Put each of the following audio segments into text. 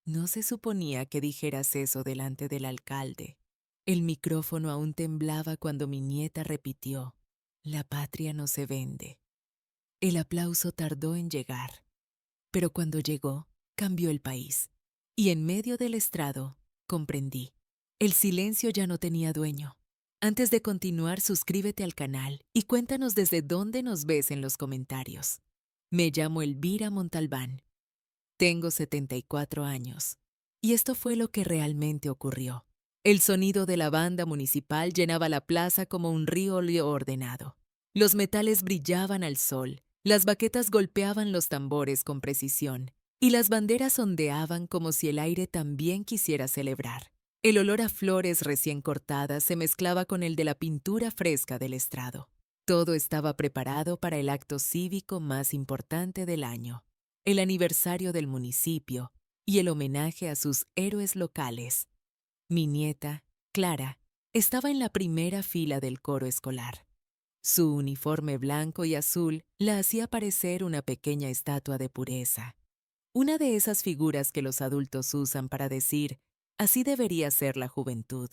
No se suponía que dijeras eso delante del alcalde. El micrófono aún temblaba cuando mi nieta repitió: la patria no se vende. El aplauso tardó en llegar, pero cuando llegó, cambió el país. Y en medio del estrado, comprendí. El silencio ya no tenía dueño. Antes de continuar, suscríbete al canal y cuéntanos desde dónde nos ves en los comentarios. Me llamo Elvira Montalbán. Tengo 74 años. Y esto fue lo que realmente ocurrió. El sonido de la banda municipal llenaba la plaza como un río ordenado. Los metales brillaban al sol, las baquetas golpeaban los tambores con precisión, y las banderas ondeaban como si el aire también quisiera celebrar. El olor a flores recién cortadas se mezclaba con el de la pintura fresca del estrado. Todo estaba preparado para el acto cívico más importante del año, el aniversario del municipio y el homenaje a sus héroes locales. Mi nieta, Clara, estaba en la primera fila del coro escolar. Su uniforme blanco y azul la hacía parecer una pequeña estatua de pureza. Una de esas figuras que los adultos usan para decir: así debería ser la juventud.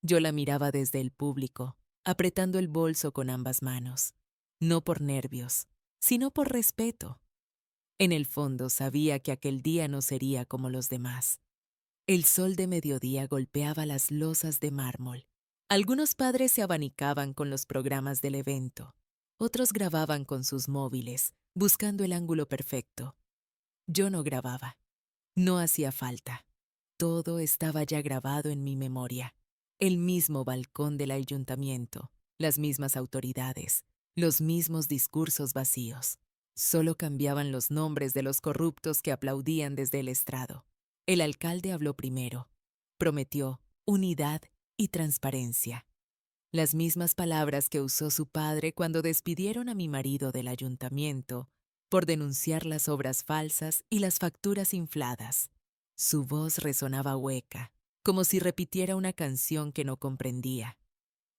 Yo la miraba desde el público, apretando el bolso con ambas manos, no por nervios, sino por respeto. En el fondo sabía que aquel día no sería como los demás. El sol de mediodía golpeaba las losas de mármol. Algunos padres se abanicaban con los programas del evento. Otros grababan con sus móviles, buscando el ángulo perfecto. Yo no grababa. No hacía falta. Todo estaba ya grabado en mi memoria. El mismo balcón del ayuntamiento, las mismas autoridades, los mismos discursos vacíos. Solo cambiaban los nombres de los corruptos que aplaudían desde el estrado. El alcalde habló primero. Prometió unidad y transparencia. Las mismas palabras que usó su padre cuando despidieron a mi marido del ayuntamiento por denunciar las obras falsas y las facturas infladas. Su voz resonaba hueca, como si repitiera una canción que no comprendía.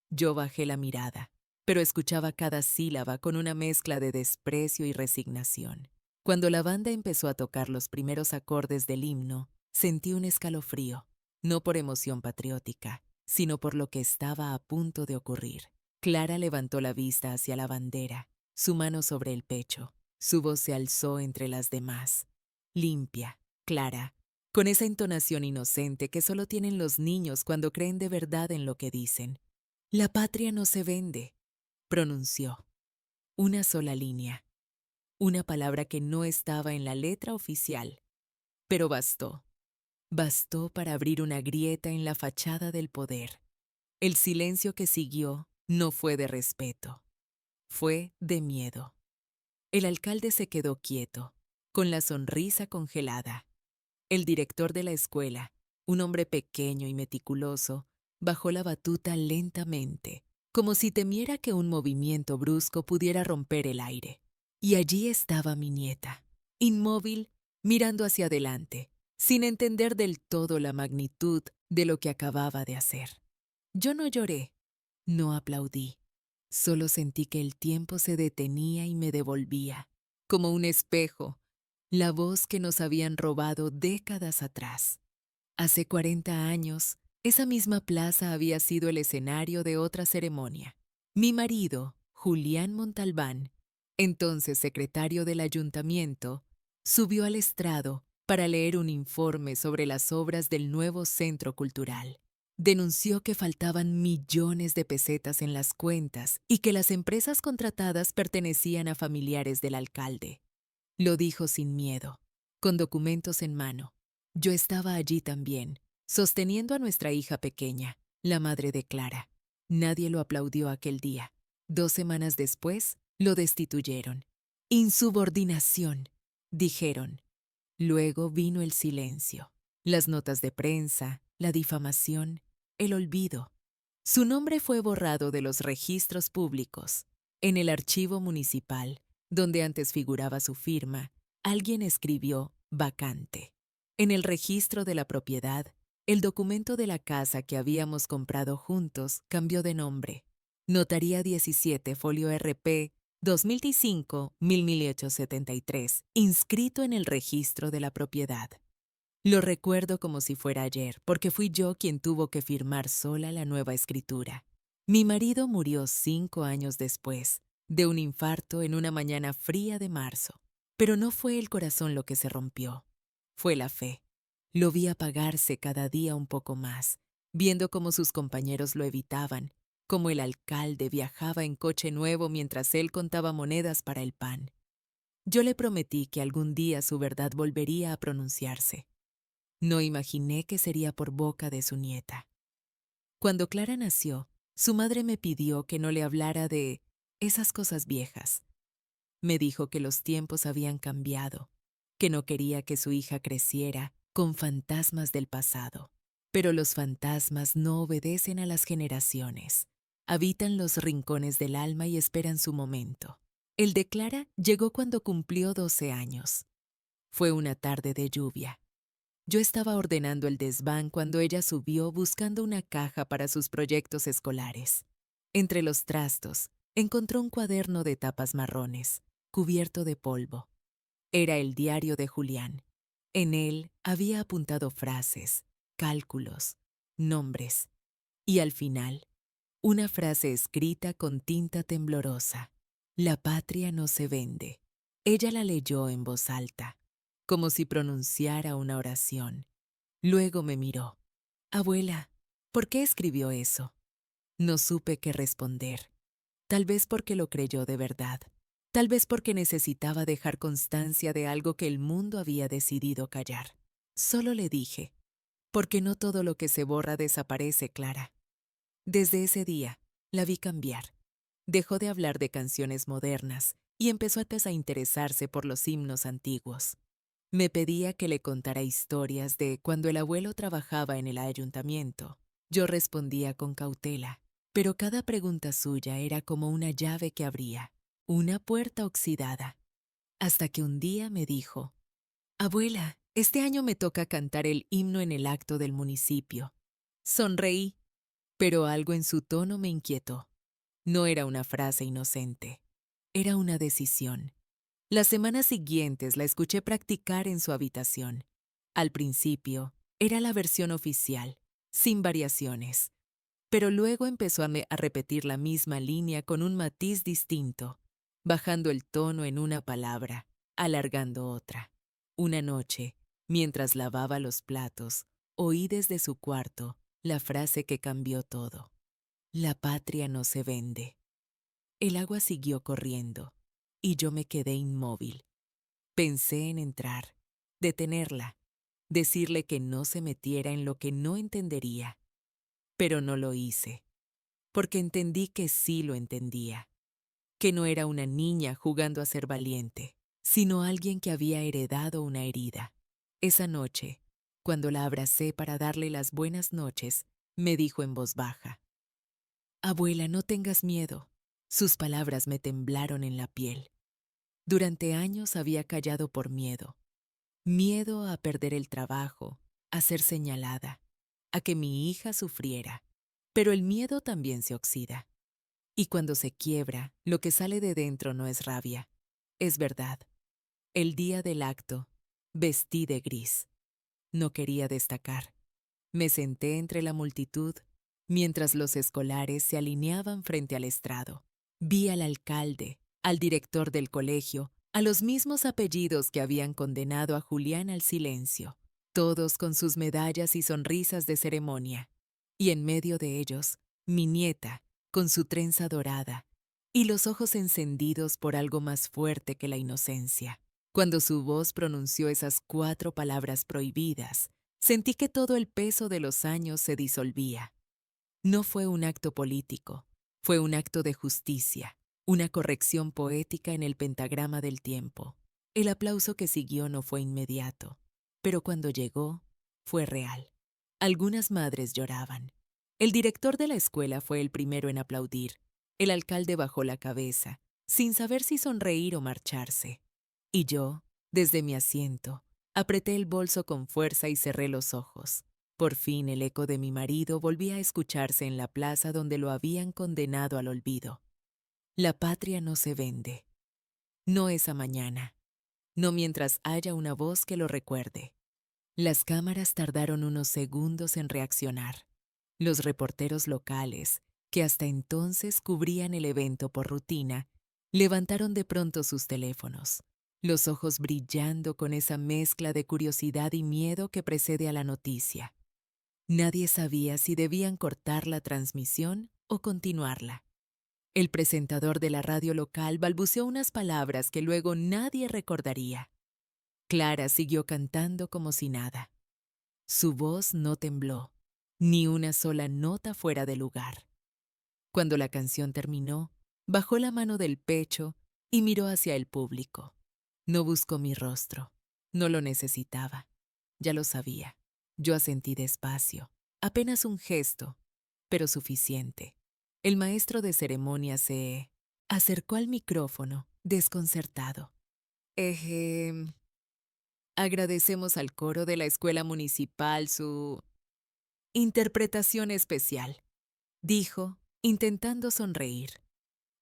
Yo bajé la mirada, pero escuchaba cada sílaba con una mezcla de desprecio y resignación. Cuando la banda empezó a tocar los primeros acordes del himno, sentí un escalofrío, no por emoción patriótica, sino por lo que estaba a punto de ocurrir. Clara levantó la vista hacia la bandera, su mano sobre el pecho. Su voz se alzó entre las demás, limpia, clara, con esa entonación inocente que solo tienen los niños cuando creen de verdad en lo que dicen. La patria no se vende, pronunció. Una sola línea, una palabra que no estaba en la letra oficial, pero bastó. Bastó para abrir una grieta en la fachada del poder. El silencio que siguió no fue de respeto, fue de miedo. El alcalde se quedó quieto, con la sonrisa congelada. El director de la escuela, un hombre pequeño y meticuloso, bajó la batuta lentamente, como si temiera que un movimiento brusco pudiera romper el aire. Y allí estaba mi nieta, inmóvil, mirando hacia adelante, sin entender del todo la magnitud de lo que acababa de hacer. Yo no lloré, no aplaudí, solo sentí que el tiempo se detenía y me devolvía, como un espejo, la voz que nos habían robado décadas atrás. Hace 40 años, esa misma plaza había sido el escenario de otra ceremonia. Mi marido, Julián Montalbán, entonces secretario del ayuntamiento, subió al estrado para leer un informe sobre las obras del nuevo centro cultural. Denunció que faltaban millones de pesetas en las cuentas y que las empresas contratadas pertenecían a familiares del alcalde. Lo dijo sin miedo, con documentos en mano. Yo estaba allí también, sosteniendo a nuestra hija pequeña, la madre de Clara. Nadie lo aplaudió aquel día. 2 semanas después, lo destituyeron. Insubordinación, dijeron. Luego vino el silencio, las notas de prensa, la difamación, el olvido. Su nombre fue borrado de los registros públicos. En el archivo municipal, donde antes figuraba su firma, alguien escribió vacante. En el registro de la propiedad, el documento de la casa que habíamos comprado juntos cambió de nombre. Notaría 17, folio RP 2005-1873, inscrito en el registro de la propiedad. Lo recuerdo como si fuera ayer, porque fui yo quien tuvo que firmar sola la nueva escritura. Mi marido murió 5 años después, de un infarto en una mañana fría de marzo. Pero no fue el corazón lo que se rompió, fue la fe. Lo vi apagarse cada día un poco más, viendo cómo sus compañeros lo evitaban, cómo el alcalde viajaba en coche nuevo mientras él contaba monedas para el pan. Yo le prometí que algún día su verdad volvería a pronunciarse. No imaginé que sería por boca de su nieta. Cuando Clara nació, su madre me pidió que no le hablara de esas cosas viejas. Me dijo que los tiempos habían cambiado, que no quería que su hija creciera con fantasmas del pasado. Pero los fantasmas no obedecen a las generaciones. Habitan los rincones del alma y esperan su momento. El de Clara llegó cuando cumplió 12 años. Fue una tarde de lluvia. Yo estaba ordenando el desván cuando ella subió buscando una caja para sus proyectos escolares. Entre los trastos, encontró un cuaderno de tapas marrones, cubierto de polvo. Era el diario de Julián. En él había apuntado frases, cálculos, nombres y al final, una frase escrita con tinta temblorosa. La patria no se vende. Ella la leyó en voz alta, como si pronunciara una oración. Luego me miró. Abuela, ¿por qué escribió eso? No supe qué responder. Tal vez porque lo creyó de verdad. Tal vez porque necesitaba dejar constancia de algo que el mundo había decidido callar. Solo le dije, porque no todo lo que se borra desaparece, Clara. Desde ese día, la vi cambiar. Dejó de hablar de canciones modernas y empezó a interesarse por los himnos antiguos. Me pedía que le contara historias de cuando el abuelo trabajaba en el ayuntamiento. Yo respondía con cautela, pero cada pregunta suya era como una llave que abría, una puerta oxidada. Hasta que un día me dijo, Abuela, este año me toca cantar el himno en el acto del municipio. Sonreí, pero algo en su tono me inquietó. No era una frase inocente, era una decisión. Las semanas siguientes la escuché practicar en su habitación. Al principio, era la versión oficial, sin variaciones. Pero luego empezó a repetir la misma línea con un matiz distinto, bajando el tono en una palabra, alargando otra. Una noche, mientras lavaba los platos, oí desde su cuarto la frase que cambió todo. La patria no se vende. El agua siguió corriendo y yo me quedé inmóvil. Pensé en entrar, detenerla, decirle que no se metiera en lo que no entendería. Pero no lo hice, porque entendí que sí lo entendía, que no era una niña jugando a ser valiente, sino alguien que había heredado una herida. Esa noche, cuando la abracé para darle las buenas noches, me dijo en voz baja, Abuela, no tengas miedo. Sus palabras me temblaron en la piel. Durante años había callado por miedo. Miedo a perder el trabajo, a ser señalada, a que mi hija sufriera. Pero el miedo también se oxida. Y cuando se quiebra, lo que sale de dentro no es rabia, es verdad. El día del acto, vestí de gris. No quería destacar. Me senté entre la multitud, mientras los escolares se alineaban frente al estrado. Vi al alcalde, al director del colegio, a los mismos apellidos que habían condenado a Julián al silencio, todos con sus medallas y sonrisas de ceremonia. Y en medio de ellos, mi nieta, con su trenza dorada, y los ojos encendidos por algo más fuerte que la inocencia. Cuando su voz pronunció esas 4 palabras prohibidas, sentí que todo el peso de los años se disolvía. No fue un acto político, fue un acto de justicia, una corrección poética en el pentagrama del tiempo. El aplauso que siguió no fue inmediato, pero cuando llegó, fue real. Algunas madres lloraban. El director de la escuela fue el primero en aplaudir. El alcalde bajó la cabeza, sin saber si sonreír o marcharse. Y yo, desde mi asiento, apreté el bolso con fuerza y cerré los ojos. Por fin el eco de mi marido volvía a escucharse en la plaza donde lo habían condenado al olvido. La patria no se vende. No esa mañana. No mientras haya una voz que lo recuerde. Las cámaras tardaron unos segundos en reaccionar. Los reporteros locales, que hasta entonces cubrían el evento por rutina, levantaron de pronto sus teléfonos, los ojos brillando con esa mezcla de curiosidad y miedo que precede a la noticia. Nadie sabía si debían cortar la transmisión o continuarla. El presentador de la radio local balbuceó unas palabras que luego nadie recordaría. Clara siguió cantando como si nada. Su voz no tembló, ni una sola nota fuera de lugar. Cuando la canción terminó, bajó la mano del pecho y miró hacia el público. No buscó mi rostro. No lo necesitaba. Ya lo sabía. Yo asentí despacio. Apenas un gesto, pero suficiente. El maestro de ceremonia se acercó al micrófono, desconcertado. Ejem. Agradecemos al coro de la escuela municipal su interpretación especial, dijo, intentando sonreír.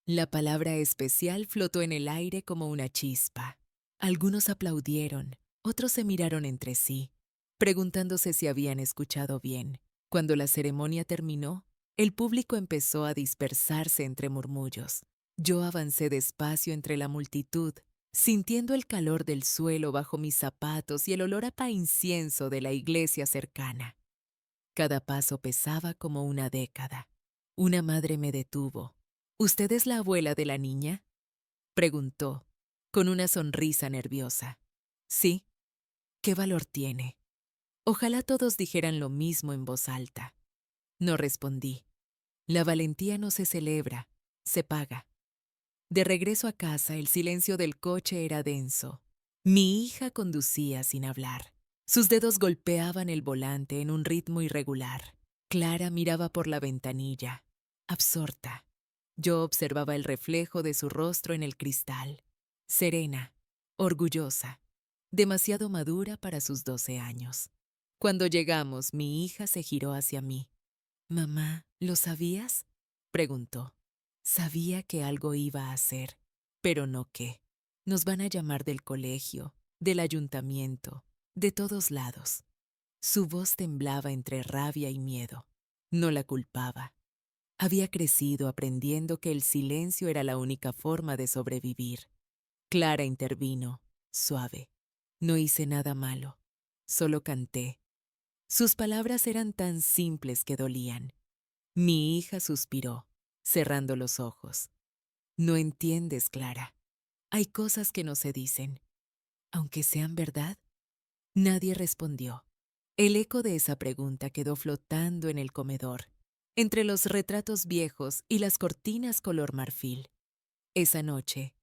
La palabra especial flotó en el aire como una chispa. Algunos aplaudieron, otros se miraron entre sí, preguntándose si habían escuchado bien. Cuando la ceremonia terminó, el público empezó a dispersarse entre murmullos. Yo avancé despacio entre la multitud, sintiendo el calor del suelo bajo mis zapatos y el olor a incienso de la iglesia cercana. Cada paso pesaba como una década. Una madre me detuvo. ¿Usted es la abuela de la niña?, preguntó, con una sonrisa nerviosa. Sí. ¿Qué valor tiene? Ojalá todos dijeran lo mismo en voz alta. No respondí. La valentía no se celebra, se paga. De regreso a casa, el silencio del coche era denso. Mi hija conducía sin hablar. Sus dedos golpeaban el volante en un ritmo irregular. Clara miraba por la ventanilla, absorta. Yo observaba el reflejo de su rostro en el cristal. Serena, orgullosa, demasiado madura para sus 12 años. Cuando llegamos, mi hija se giró hacia mí. «Mamá, ¿lo sabías?», preguntó. Sabía que algo iba a hacer, pero no qué. Nos van a llamar del colegio, del ayuntamiento, de todos lados. Su voz temblaba entre rabia y miedo. No la culpaba. Había crecido aprendiendo que el silencio era la única forma de sobrevivir. Clara intervino, suave. No hice nada malo, solo canté. Sus palabras eran tan simples que dolían. Mi hija suspiró, cerrando los ojos. No entiendes, Clara. Hay cosas que no se dicen, aunque sean verdad. Nadie respondió. El eco de esa pregunta quedó flotando en el comedor, entre los retratos viejos y las cortinas color marfil. Esa noche,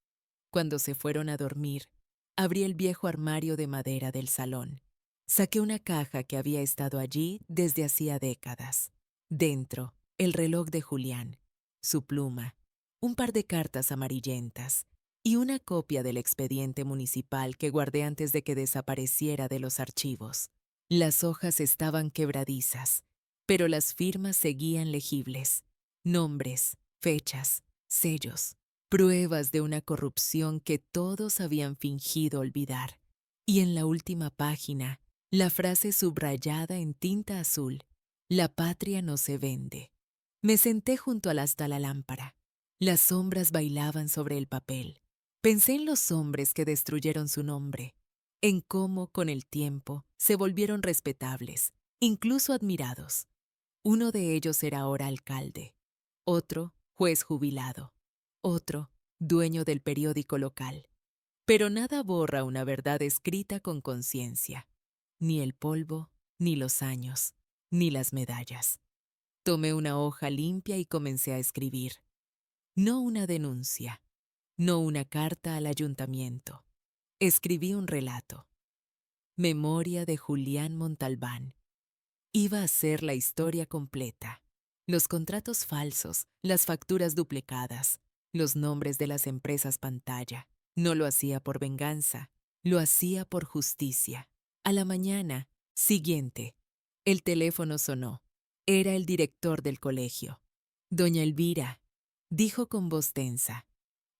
cuando se fueron a dormir, abrí el viejo armario de madera del salón. Saqué una caja que había estado allí desde hacía décadas. Dentro, el reloj de Julián, su pluma, un par de cartas amarillentas y una copia del expediente municipal que guardé antes de que desapareciera de los archivos. Las hojas estaban quebradizas, pero las firmas seguían legibles. Nombres, fechas, sellos, pruebas de una corrupción que todos habían fingido olvidar. Y en la última página, la frase subrayada en tinta azul: «La patria no se vende». Me senté junto hasta la lámpara. Las sombras bailaban sobre el papel. Pensé en los hombres que destruyeron su nombre, en cómo, con el tiempo, se volvieron respetables, incluso admirados. Uno de ellos era ahora alcalde, otro, juez jubilado, otro, dueño del periódico local. Pero nada borra una verdad escrita con conciencia. Ni el polvo, ni los años, ni las medallas. Tomé una hoja limpia y comencé a escribir. No una denuncia, no una carta al ayuntamiento. Escribí un relato. Memoria de Julián Montalbán. Iba a ser la historia completa. Los contratos falsos, las facturas duplicadas, los nombres de las empresas pantalla. No lo hacía por venganza, lo hacía por justicia. A la mañana siguiente, el teléfono sonó. Era el director del colegio. «Doña Elvira», dijo con voz tensa.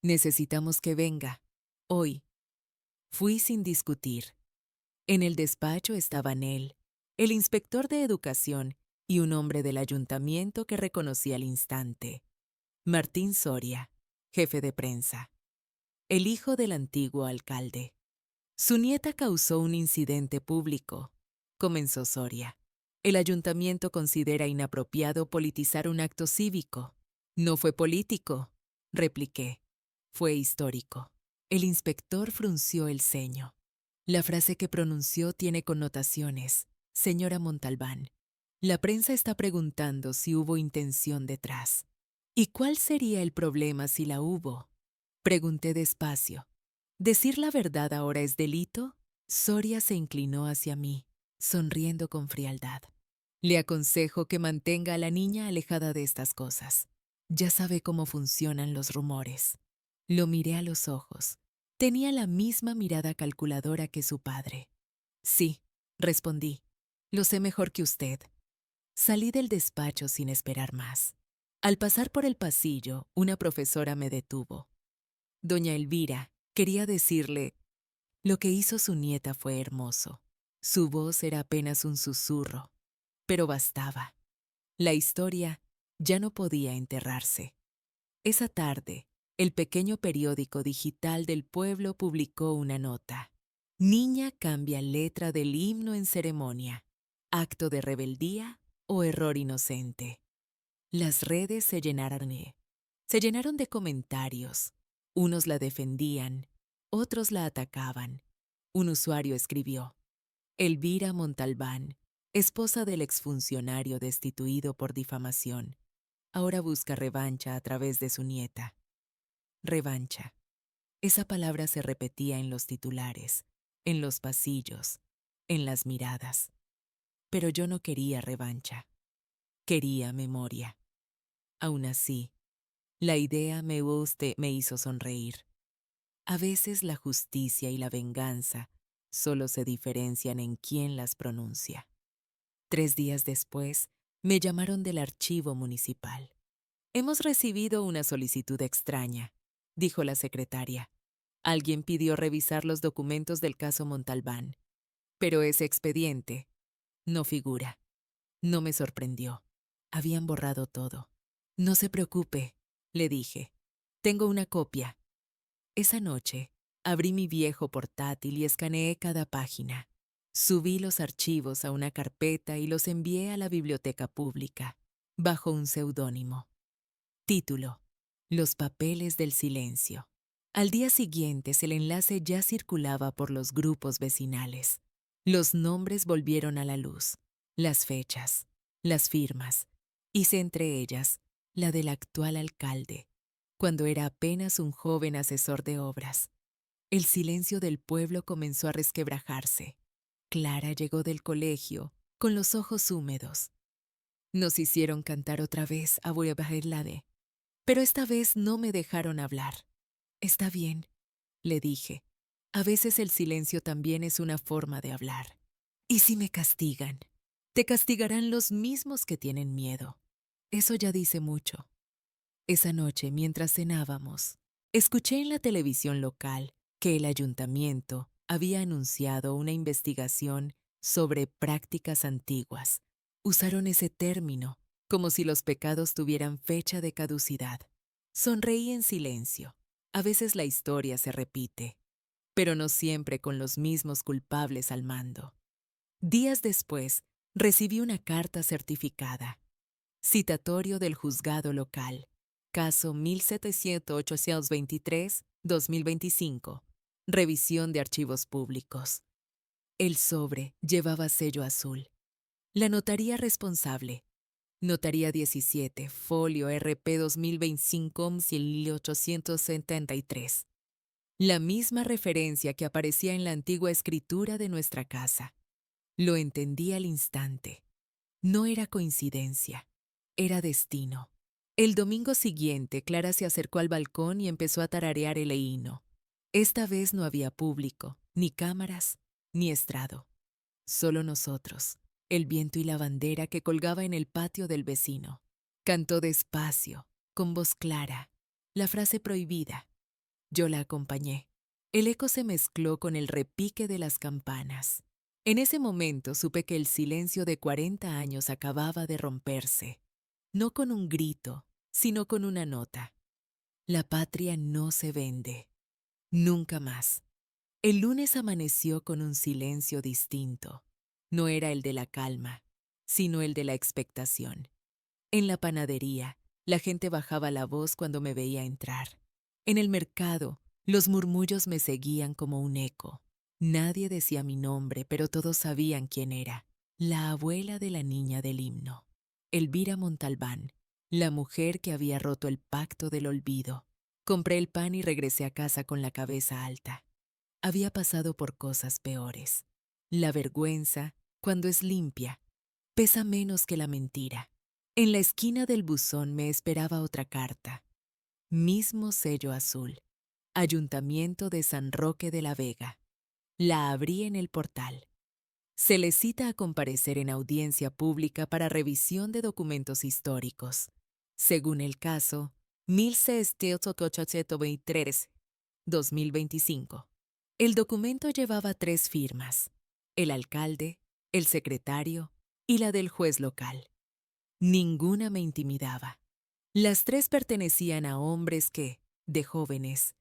«Necesitamos que venga. Hoy». Fui sin discutir. En el despacho estaban él, el inspector de educación y un hombre del ayuntamiento que reconocí al instante. Martín Soria, jefe de prensa, el hijo del antiguo alcalde. Su nieta causó un incidente público, comenzó Soria. El ayuntamiento considera inapropiado politizar un acto cívico. No fue político, repliqué. Fue histórico. El inspector frunció el ceño. La frase que pronunció tiene connotaciones, señora Montalbán. La prensa está preguntando si hubo intención detrás. ¿Y cuál sería el problema si la hubo? Pregunté despacio. ¿Decir la verdad ahora es delito? Soria se inclinó hacia mí, sonriendo con frialdad. Le aconsejo que mantenga a la niña alejada de estas cosas. Ya sabe cómo funcionan los rumores. Lo miré a los ojos. Tenía la misma mirada calculadora que su padre. Sí, respondí. Lo sé mejor que usted. Salí del despacho sin esperar más. Al pasar por el pasillo, una profesora me detuvo. Doña Elvira, quería decirle, lo que hizo su nieta fue hermoso. Su voz era apenas un susurro, pero bastaba. La historia ya no podía enterrarse. Esa tarde, el pequeño periódico digital del pueblo publicó una nota. Niña cambia letra del himno en ceremonia. ¿Acto de rebeldía o error inocente? Las redes se llenaron de comentarios. Unos la defendían, otros la atacaban. Un usuario escribió: Elvira Montalbán, esposa del exfuncionario destituido por difamación, ahora busca revancha a través de su nieta. Revancha. Esa palabra se repetía en los titulares, en los pasillos, en las miradas. Pero yo no quería revancha. Quería memoria. Aún así, la idea me hizo sonreír. A veces la justicia y la venganza solo se diferencian en quién las pronuncia. 3 días después, me llamaron del archivo municipal. Hemos recibido una solicitud extraña, dijo la secretaria. Alguien pidió revisar los documentos del caso Montalbán, pero ese expediente no figura. No me sorprendió. Habían borrado todo. No se preocupe, le dije. Tengo una copia. Esa noche, abrí mi viejo portátil y escaneé cada página. Subí los archivos a una carpeta y los envié a la biblioteca pública, bajo un seudónimo. Título: Los papeles del silencio. Al día siguiente, el enlace ya circulaba por los grupos vecinales. Los nombres volvieron a la luz, las fechas, las firmas. Hice entre ellas la del actual alcalde, cuando era apenas un joven asesor de obras. El silencio del pueblo comenzó a resquebrajarse. Clara llegó del colegio, con los ojos húmedos. Nos hicieron cantar otra vez a Lade, pero esta vez no me dejaron hablar. Está bien, le dije. A veces el silencio también es una forma de hablar. ¿Y si me castigan? Te castigarán los mismos que tienen miedo. Eso ya dice mucho. Esa noche, mientras cenábamos, escuché en la televisión local que el ayuntamiento había anunciado una investigación sobre prácticas antiguas. Usaron ese término, como si los pecados tuvieran fecha de caducidad. Sonreí en silencio. A veces la historia se repite, pero no siempre con los mismos culpables al mando. Días después, recibí una carta certificada. Citatorio del juzgado local. Caso 1700-823-2025. Revisión de archivos públicos. El sobre llevaba sello azul. La notaría responsable. Notaría 17, folio RP 2025-1873. La misma referencia que aparecía en la antigua escritura de nuestra casa. Lo entendí al instante. No era coincidencia, era destino. El domingo siguiente, Clara se acercó al balcón y empezó a tararear el himno. Esta vez no había público, ni cámaras, ni estrado. Solo nosotros, el viento y la bandera que colgaba en el patio del vecino. Cantó despacio, con voz clara, la frase prohibida. Yo la acompañé. El eco se mezcló con el repique de las campanas. En ese momento supe que el silencio de 40 años acababa de romperse, no con un grito, sino con una nota. La patria no se vende. Nunca más. El lunes amaneció con un silencio distinto. No era el de la calma, sino el de la expectación. En la panadería, la gente bajaba la voz cuando me veía entrar. En el mercado, los murmullos me seguían como un eco. Nadie decía mi nombre, pero todos sabían quién era. La abuela de la niña del himno. Elvira Montalbán, la mujer que había roto el pacto del olvido. Compré el pan y regresé a casa con la cabeza alta. Había pasado por cosas peores. La vergüenza, cuando es limpia, pesa menos que la mentira. En la esquina del buzón me esperaba otra carta. Mismo sello azul. Ayuntamiento de San Roque de la Vega. La abrí en el portal. Se le cita a comparecer en audiencia pública para revisión de documentos históricos. Según el caso, 1623, 2025. El documento llevaba 3 firmas: el alcalde, el secretario y la del juez local. Ninguna me intimidaba. Las 3 pertenecían a hombres que, de jóvenes,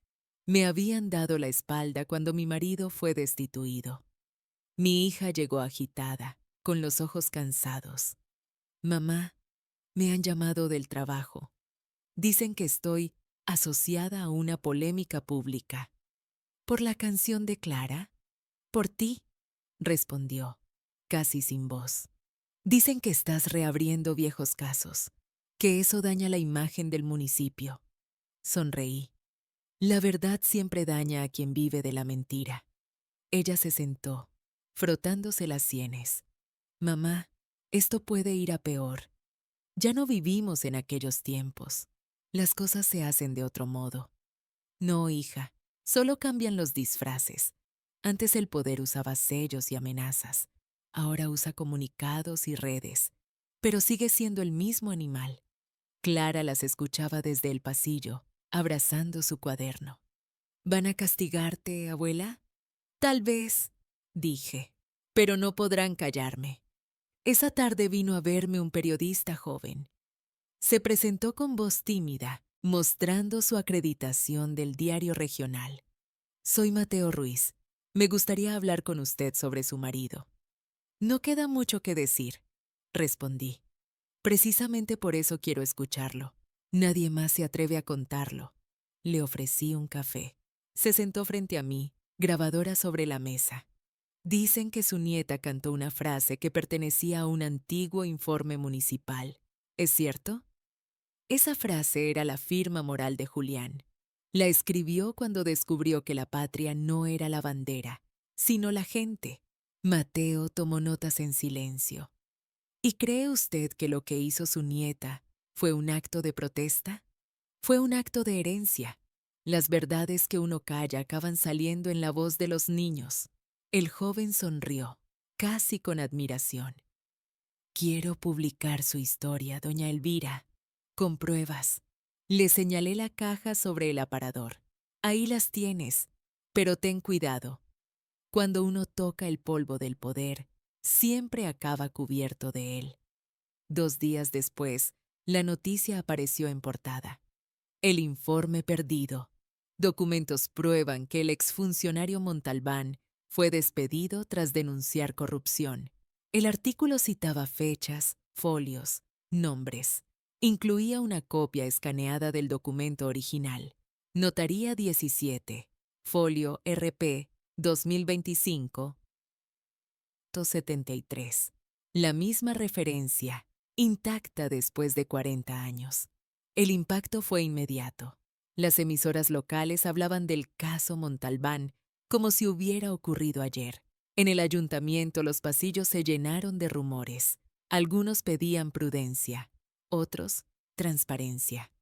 me habían dado la espalda cuando mi marido fue destituido. Mi hija llegó agitada, con los ojos cansados. Mamá, me han llamado del trabajo. Dicen que estoy asociada a una polémica pública. ¿Por la canción de Clara? Por ti, respondió, casi sin voz. Dicen que estás reabriendo viejos casos, que eso daña la imagen del municipio. Sonreí. La verdad siempre daña a quien vive de la mentira. Ella se sentó, frotándose las sienes. Mamá, esto puede ir a peor. Ya no vivimos en aquellos tiempos. Las cosas se hacen de otro modo. No, hija, solo cambian los disfraces. Antes el poder usaba sellos y amenazas. Ahora usa comunicados y redes. Pero sigue siendo el mismo animal. Clara las escuchaba desde el pasillo, abrazando su cuaderno. ¿Van a castigarte, abuela? Tal vez, dije, pero no podrán callarme. Esa tarde vino a verme un periodista joven. Se presentó con voz tímida, mostrando su acreditación del diario regional. Soy Mateo Ruiz. Me gustaría hablar con usted sobre su marido. No queda mucho que decir, respondí. Precisamente por eso quiero escucharlo. Nadie más se atreve a contarlo. Le ofrecí un café. Se sentó frente a mí, grabadora sobre la mesa. Dicen que su nieta cantó una frase que pertenecía a un antiguo informe municipal. ¿Es cierto? Esa frase era la firma moral de Julián. La escribió cuando descubrió que la patria no era la bandera, sino la gente. Mateo tomó notas en silencio. ¿Y cree usted que lo que hizo su nieta fue un acto de protesta? Fue un acto de herencia. Las verdades que uno calla acaban saliendo en la voz de los niños. El joven sonrió, casi con admiración. Quiero publicar su historia, doña Elvira, con pruebas. Le señalé la caja sobre el aparador. Ahí las tienes, pero ten cuidado. Cuando uno toca el polvo del poder, siempre acaba cubierto de él. 2 días después, la noticia apareció en portada. El informe perdido. Documentos prueban que el exfuncionario Montalbán fue despedido tras denunciar corrupción. El artículo citaba fechas, folios, nombres. Incluía una copia escaneada del documento original. Notaría 17, folio RP 2025-73. La misma referencia, intacta después de 40 años. El impacto fue inmediato. Las emisoras locales hablaban del caso Montalbán como si hubiera ocurrido ayer. En el ayuntamiento los pasillos se llenaron de rumores. Algunos pedían prudencia, otros transparencia.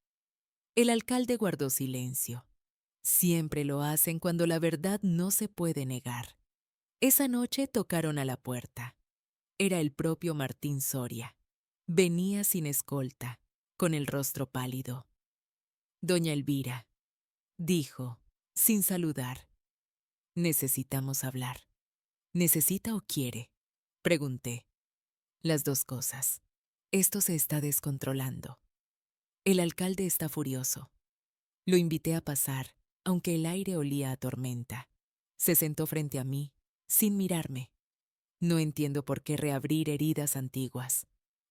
El alcalde guardó silencio. Siempre lo hacen cuando la verdad no se puede negar. Esa noche tocaron a la puerta. Era el propio Martín Soria. Venía sin escolta, con el rostro pálido. Doña Elvira, dijo, sin saludar, necesitamos hablar. ¿Necesita o quiere? Pregunté. Las dos cosas. Esto se está descontrolando. El alcalde está furioso. Lo invité a pasar, aunque el aire olía a tormenta. Se sentó frente a mí, sin mirarme. No entiendo por qué reabrir heridas antiguas.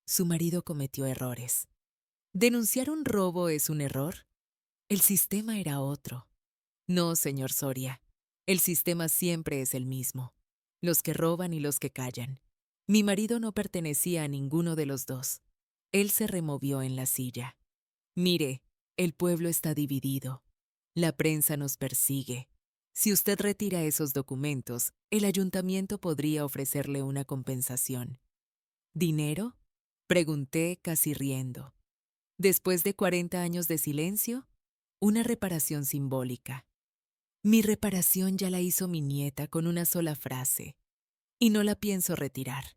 Su marido cometió errores. ¿Denunciar un robo es un error? El sistema era otro. No, señor Soria. El sistema siempre es el mismo. Los que roban y los que callan. Mi marido no pertenecía a ninguno de los dos. Él se removió en la silla. Mire, el pueblo está dividido. La prensa nos persigue. Si usted retira esos documentos, el ayuntamiento podría ofrecerle una compensación. ¿Dinero? Pregunté casi riendo. Después de 40 años de silencio, una reparación simbólica. Mi reparación ya la hizo mi nieta con una sola frase, y no la pienso retirar.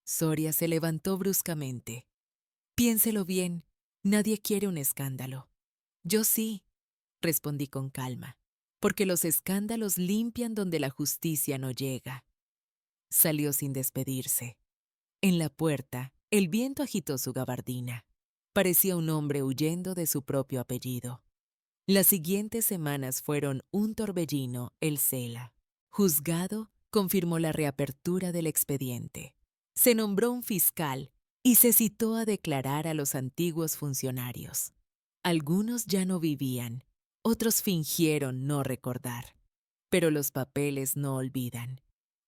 Soria se levantó bruscamente. Piénselo bien, nadie quiere un escándalo. Yo sí, respondí con calma, porque los escándalos limpian donde la justicia no llega. Salió sin despedirse. En la puerta, el viento agitó su gabardina. Parecía un hombre huyendo de su propio apellido. Las siguientes semanas fueron un torbellino, el Cela. Juzgado, confirmó la reapertura del expediente. Se nombró un fiscal y se citó a declarar a los antiguos funcionarios. Algunos ya no vivían, otros fingieron no recordar. Pero los papeles no olvidan.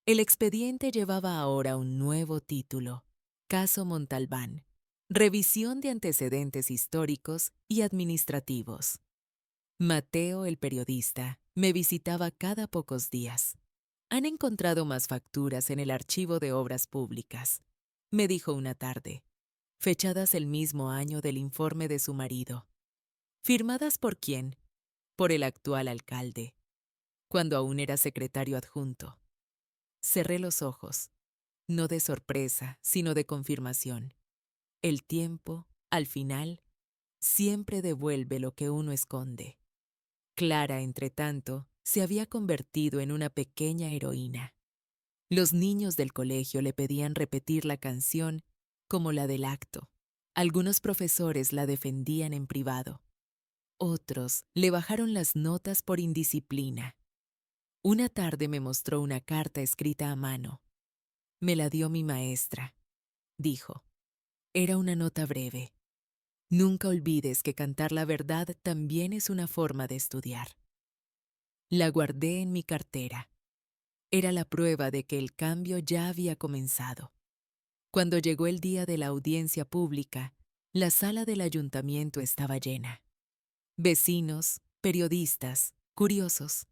El expediente llevaba ahora un nuevo título: Caso Montalbán. Revisión de antecedentes históricos y administrativos. Mateo, el periodista, me visitaba cada pocos días. Han encontrado más facturas en el archivo de obras públicas, me dijo una tarde, fechadas el mismo año del informe de su marido. ¿Firmadas por quién? Por el actual alcalde, cuando aún era secretario adjunto. Cerré los ojos, no de sorpresa, sino de confirmación. El tiempo, al final, siempre devuelve lo que uno esconde. Clara, entretanto, se había convertido en una pequeña heroína. Los niños del colegio le pedían repetir la canción como la del acto. Algunos profesores la defendían en privado. Otros le bajaron las notas por indisciplina. Una tarde me mostró una carta escrita a mano. Me la dio mi maestra. Dijo. Era una nota breve. Nunca olvides que cantar la verdad también es una forma de estudiar. La guardé en mi cartera. Era la prueba de que el cambio ya había comenzado. Cuando llegó el día de la audiencia pública, la sala del ayuntamiento estaba llena. Vecinos, periodistas, curiosos.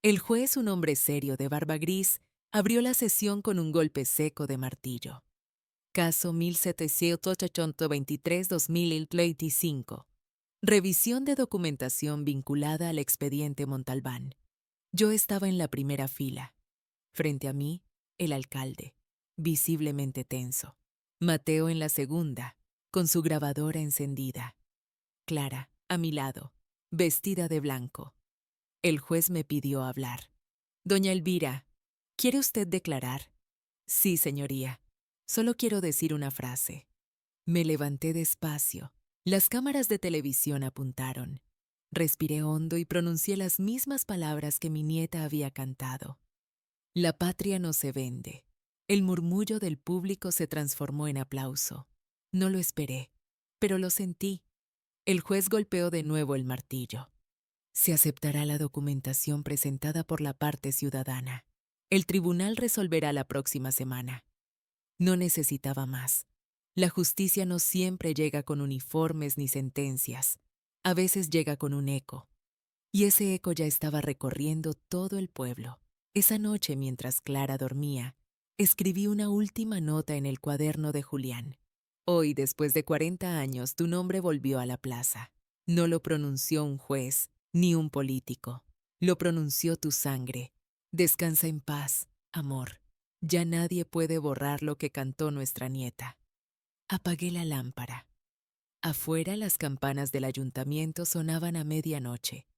El juez, un hombre serio de barba gris, abrió la sesión con un golpe seco de martillo. Caso 1723-2025. Revisión de documentación vinculada al expediente Montalbán. Yo estaba en la primera fila. Frente a mí, el alcalde, visiblemente tenso. Mateo en la segunda, con su grabadora encendida. Clara, a mi lado, vestida de blanco. El juez me pidió hablar. Doña Elvira, ¿quiere usted declarar? Sí, señoría. Solo quiero decir una frase. Me levanté despacio. Las cámaras de televisión apuntaron. Respiré hondo y pronuncié las mismas palabras que mi nieta había cantado. La patria no se vende. El murmullo del público se transformó en aplauso. No lo esperé, pero lo sentí. El juez golpeó de nuevo el martillo. Se aceptará la documentación presentada por la parte ciudadana. El tribunal resolverá la próxima semana. No necesitaba más. La justicia no siempre llega con uniformes ni sentencias. A veces llega con un eco. Y ese eco ya estaba recorriendo todo el pueblo. Esa noche, mientras Clara dormía, escribí una última nota en el cuaderno de Julián. Hoy, después de 40 años, tu nombre volvió a la plaza. No lo pronunció un juez, ni un político. Lo pronunció tu sangre. Descansa en paz, amor. Ya nadie puede borrar lo que cantó nuestra nieta. Apagué la lámpara. Afuera, las campanas del ayuntamiento sonaban a medianoche.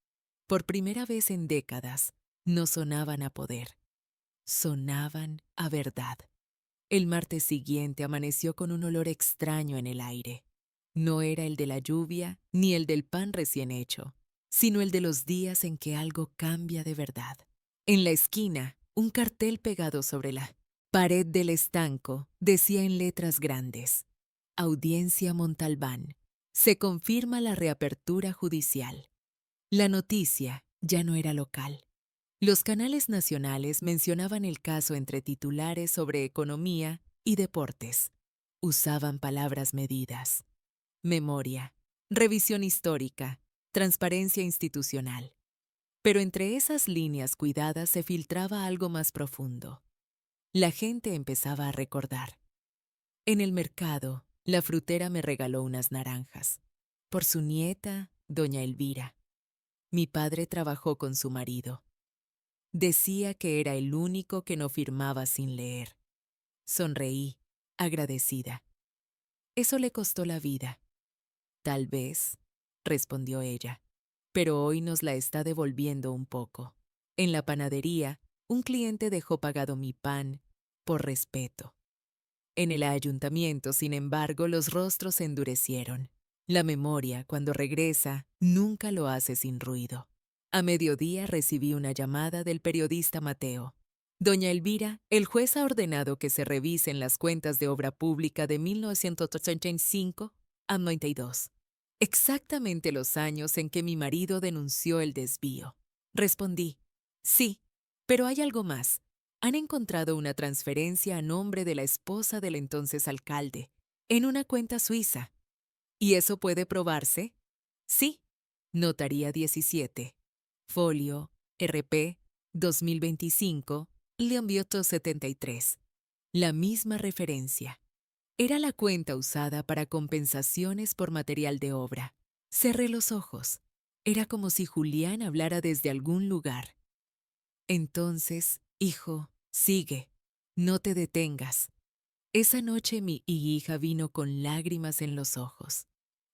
Por primera vez en décadas, no sonaban a poder. Sonaban a verdad. El martes siguiente amaneció con un olor extraño en el aire. No era el de la lluvia ni el del pan recién hecho, sino el de los días en que algo cambia de verdad. En la esquina, un cartel pegado sobre la pared del estanco decía en letras grandes: Audiencia Montalbán. Se confirma la reapertura judicial. La noticia ya no era local. Los canales nacionales mencionaban el caso entre titulares sobre economía y deportes. Usaban palabras medidas: memoria, revisión histórica, transparencia institucional. Pero entre esas líneas cuidadas se filtraba algo más profundo. La gente empezaba a recordar. En el mercado, la frutera me regaló unas naranjas. Por su nieta, doña Elvira. Mi padre trabajó con su marido. Decía que era el único que no firmaba sin leer. Sonreí, agradecida. Eso le costó la vida. Tal vez, respondió ella, pero hoy nos la está devolviendo un poco. En la panadería, un cliente dejó pagado mi pan por respeto. En el ayuntamiento, sin embargo, los rostros se endurecieron. La memoria, cuando regresa, nunca lo hace sin ruido. A mediodía recibí una llamada del periodista Mateo. Doña Elvira, el juez ha ordenado que se revisen las cuentas de obra pública de 1985 a 92. Exactamente los años en que mi marido denunció el desvío. Respondí: sí, pero hay algo más. Han encontrado una transferencia a nombre de la esposa del entonces alcalde, en una cuenta suiza. ¿Y eso puede probarse? Sí. Notaría 17. Folio, RP, 2025, Leonbiotto 73. La misma referencia. Era la cuenta usada para compensaciones por material de obra. Cerré los ojos. Era como si Julián hablara desde algún lugar. Entonces, hijo, sigue. No te detengas. Esa noche mi hija vino con lágrimas en los ojos.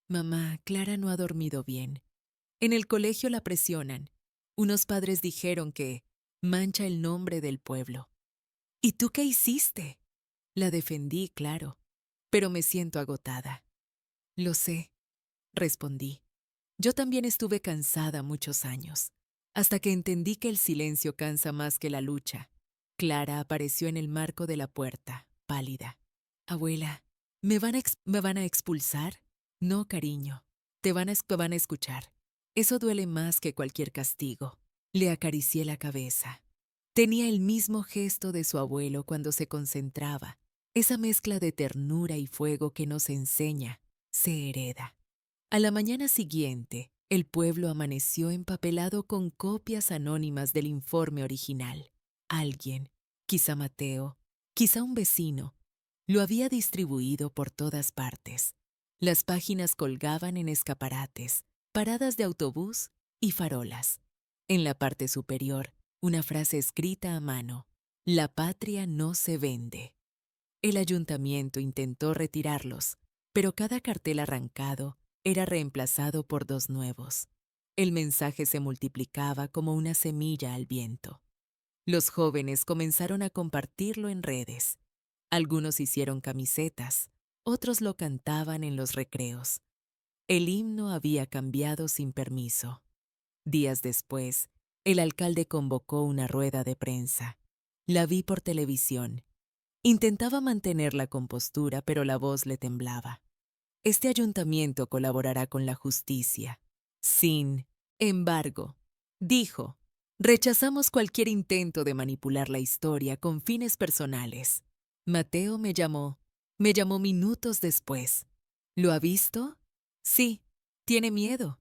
Mamá, Clara no ha dormido bien. En el colegio la presionan. Unos padres dijeron que mancha el nombre del pueblo. ¿Y tú qué hiciste? La defendí, claro, pero me siento agotada. Lo sé, respondí. Yo también estuve cansada muchos años, hasta que entendí que el silencio cansa más que la lucha. Clara apareció en el marco de la puerta, pálida. Abuela, ¿me van a expulsar? No, cariño, te van a escuchar. Eso duele más que cualquier castigo. Le acaricié la cabeza. Tenía el mismo gesto de su abuelo cuando se concentraba. Esa mezcla de ternura y fuego que nos enseña, se hereda. A la mañana siguiente, el pueblo amaneció empapelado con copias anónimas del informe original. Alguien, quizá Mateo, quizá un vecino, lo había distribuido por todas partes. Las páginas colgaban en escaparates, paradas de autobús y farolas. En la parte superior, una frase escrita a mano: La patria no se vende. El ayuntamiento intentó retirarlos, pero cada cartel arrancado era reemplazado por dos nuevos. El mensaje se multiplicaba como una semilla al viento. Los jóvenes comenzaron a compartirlo en redes. Algunos hicieron camisetas, otros lo cantaban en los recreos. El himno había cambiado sin permiso. Días después, el alcalde convocó una rueda de prensa. La vi por televisión. Intentaba mantener la compostura, pero la voz le temblaba. Este ayuntamiento colaborará con la justicia. Sin embargo, dijo, rechazamos cualquier intento de manipular la historia con fines personales. Mateo me llamó minutos después. ¿Lo ha visto? Sí, tiene miedo.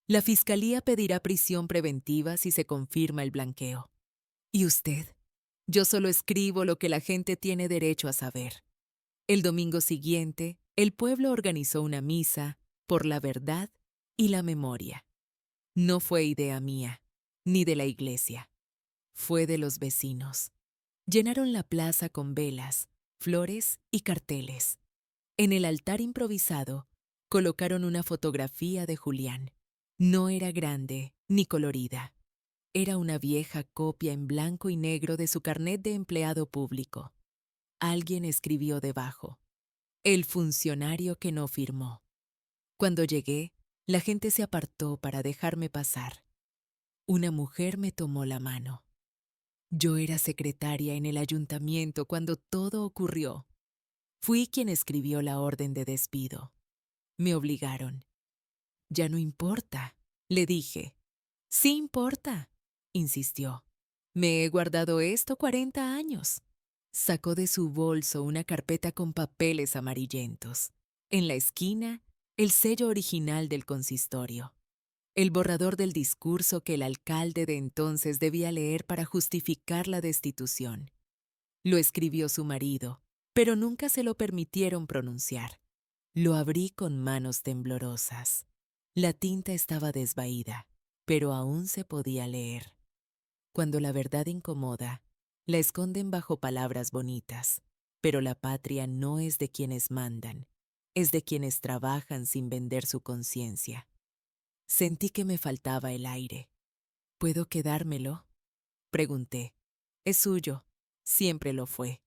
La fiscalía pedirá prisión preventiva si se confirma el blanqueo. ¿Y usted? Yo solo escribo lo que la gente tiene derecho a saber. El domingo siguiente, el pueblo organizó una misa por la verdad y la memoria. No fue idea mía, ni de la iglesia. Fue de los vecinos. Llenaron la plaza con velas, flores y carteles. En el altar improvisado, colocaron una fotografía de Julián. No era grande ni colorida. Era una vieja copia en blanco y negro de su carnet de empleado público. Alguien escribió debajo: el funcionario que no firmó. Cuando llegué, la gente se apartó para dejarme pasar. Una mujer me tomó la mano. Yo era secretaria en el ayuntamiento cuando todo ocurrió. Fui quien escribió la orden de despido. Me obligaron. Ya no importa, le dije. Sí importa, insistió. Me he guardado esto 40 años. Sacó de su bolso una carpeta con papeles amarillentos. En la esquina, el sello original del consistorio. El borrador del discurso que el alcalde de entonces debía leer para justificar la destitución. Lo escribió su marido, pero nunca se lo permitieron pronunciar. Lo abrí con manos temblorosas. La tinta estaba desvaída, pero aún se podía leer. Cuando la verdad incomoda, la esconden bajo palabras bonitas, pero la patria no es de quienes mandan, es de quienes trabajan sin vender su conciencia. Sentí que me faltaba el aire. ¿Puedo quedármelo?, pregunté. Es suyo, siempre lo fue.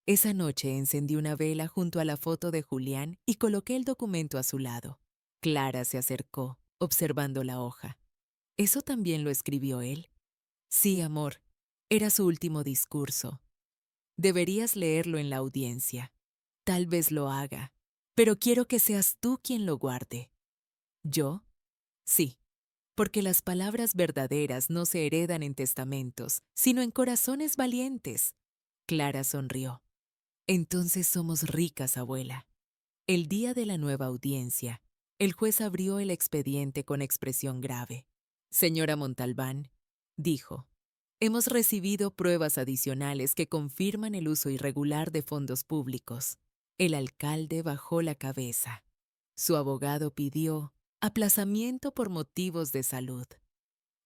Esa noche encendí una vela junto a la foto de Julián y coloqué el documento a su lado. Clara se acercó, observando la hoja. ¿Eso también lo escribió él? Sí, amor. Era su último discurso. Deberías leerlo en la audiencia. Tal vez lo haga, pero quiero que seas tú quien lo guarde. ¿Yo? Sí, porque las palabras verdaderas no se heredan en testamentos, sino en corazones valientes. Clara sonrió. Entonces somos ricas, abuela. El día de la nueva audiencia, el juez abrió el expediente con expresión grave. Señora Montalbán, dijo, hemos recibido pruebas adicionales que confirman el uso irregular de fondos públicos. El alcalde bajó la cabeza. Su abogado pidió aplazamiento por motivos de salud.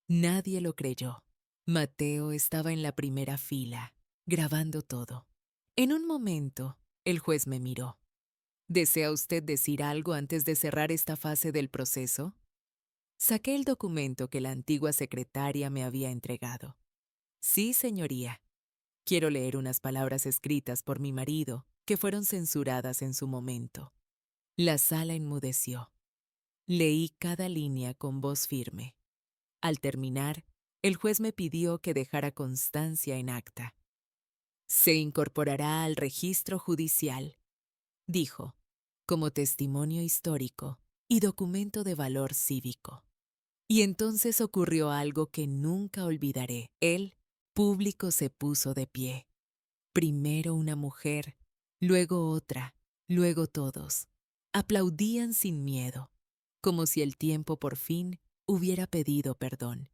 Nadie lo creyó. Mateo estaba en la primera fila, grabando todo. En un momento, el juez me miró. ¿Desea usted decir algo antes de cerrar esta fase del proceso? Saqué el documento que la antigua secretaria me había entregado. Sí, señoría. Quiero leer unas palabras escritas por mi marido que fueron censuradas en su momento. La sala enmudeció. Leí cada línea con voz firme. Al terminar, el juez me pidió que dejara constancia en acta. Se incorporará al registro judicial, dijo, como testimonio histórico y documento de valor cívico. Y entonces ocurrió algo que nunca olvidaré. El público se puso de pie. Primero una mujer, luego otra, luego todos. Aplaudían sin miedo, como si el tiempo por fin hubiera pedido perdón.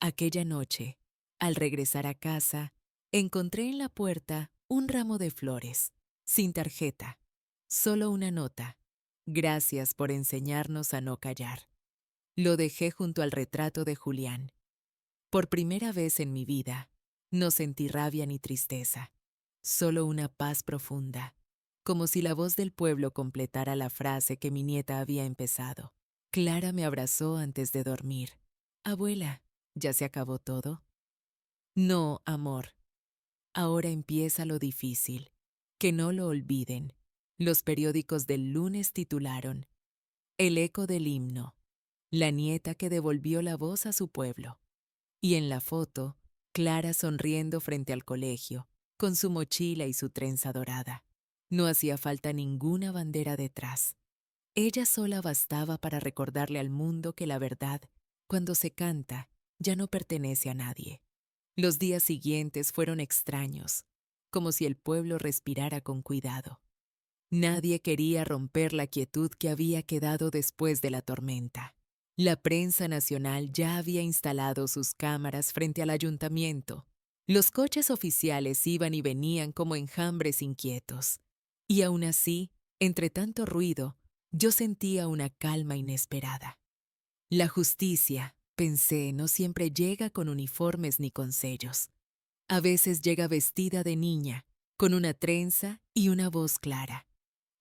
Aquella noche, al regresar a casa, encontré en la puerta un ramo de flores, sin tarjeta, solo una nota. Gracias por enseñarnos a no callar. Lo dejé junto al retrato de Julián. Por primera vez en mi vida, no sentí rabia ni tristeza, solo una paz profunda, como si la voz del pueblo completara la frase que mi nieta había empezado. Clara me abrazó antes de dormir. Abuela, ¿ya se acabó todo? No, amor. Ahora empieza lo difícil. Que no lo olviden. Los periódicos del lunes titularon El eco del himno, la nieta que devolvió la voz a su pueblo. Y en la foto, Clara sonriendo frente al colegio, con su mochila y su trenza dorada. No hacía falta ninguna bandera detrás. Ella sola bastaba para recordarle al mundo que la verdad, cuando se canta, ya no pertenece a nadie. Los días siguientes fueron extraños, como si el pueblo respirara con cuidado. Nadie quería romper la quietud que había quedado después de la tormenta. La prensa nacional ya había instalado sus cámaras frente al ayuntamiento. Los coches oficiales iban y venían como enjambres inquietos. Y aún así, entre tanto ruido, yo sentía una calma inesperada. La justicia, pensé, no siempre llega con uniformes ni con sellos. A veces llega vestida de niña, con una trenza y una voz clara.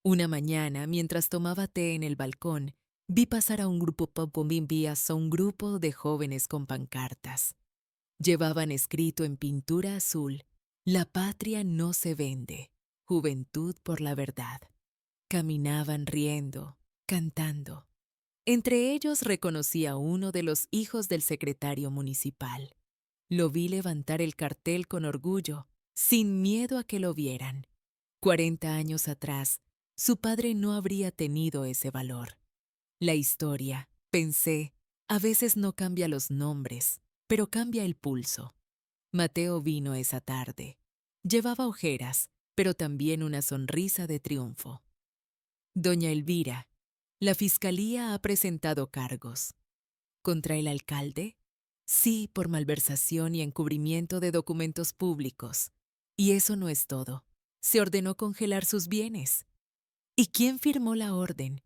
Una mañana, mientras tomaba té en el balcón, vi pasar a un grupo de jóvenes con pancartas. Llevaban escrito en pintura azul: La patria no se vende, juventud por la verdad. Caminaban riendo, cantando. Entre ellos reconocí a uno de los hijos del secretario municipal. Lo vi levantar el cartel con orgullo, sin miedo a que lo vieran. 40 años atrás, su padre no habría tenido ese valor. La historia, pensé, a veces no cambia los nombres, pero cambia el pulso. Mateo vino esa tarde. Llevaba ojeras, pero también una sonrisa de triunfo. Doña Elvira, la fiscalía ha presentado cargos. ¿Contra el alcalde? Sí, por malversación y encubrimiento de documentos públicos. Y eso no es todo. Se ordenó congelar sus bienes. ¿Y quién firmó la orden?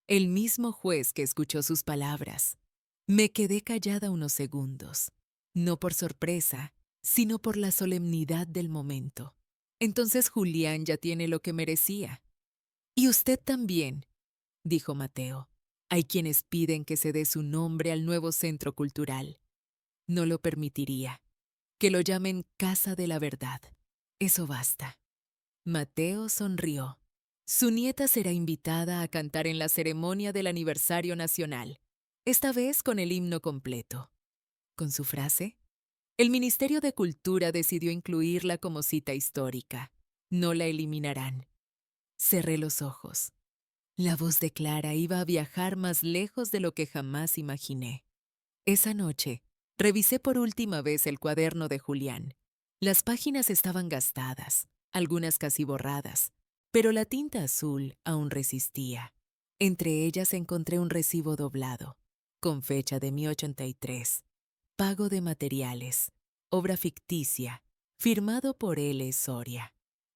El mismo juez que escuchó sus palabras. Me quedé callada unos segundos, no por sorpresa, sino por la solemnidad del momento. Entonces Julián ya tiene lo que merecía. Y usted también, dijo Mateo. Hay quienes piden que se dé su nombre al nuevo centro cultural. No lo permitiría. Que lo llamen Casa de la Verdad. Eso basta. Mateo sonrió. Su nieta será invitada a cantar en la ceremonia del aniversario nacional, esta vez con el himno completo. Con su frase, el Ministerio de Cultura decidió incluirla como cita histórica. No la eliminarán. Cerré los ojos. La voz de Clara iba a viajar más lejos de lo que jamás imaginé. Esa noche, revisé por última vez el cuaderno de Julián. Las páginas estaban gastadas, algunas casi borradas, pero la tinta azul aún resistía. Entre ellas encontré un recibo doblado, con fecha de 1983, pago de materiales, obra ficticia, firmado por L. Soria.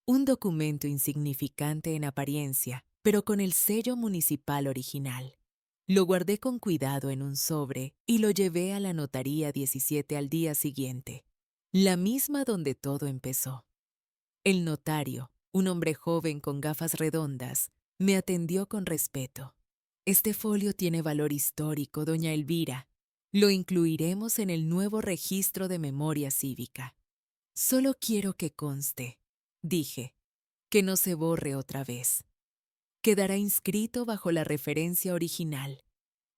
Un documento insignificante en apariencia, pero con el sello municipal original. Lo guardé con cuidado en un sobre y lo llevé a la notaría 17 al día siguiente, la misma donde todo empezó. El notario, un hombre joven con gafas redondas, me atendió con respeto. Este folio tiene valor histórico, doña Elvira. Lo incluiremos en el nuevo registro de memoria cívica. Solo quiero que conste, dije, que no se borre otra vez. Quedará inscrito bajo la referencia original.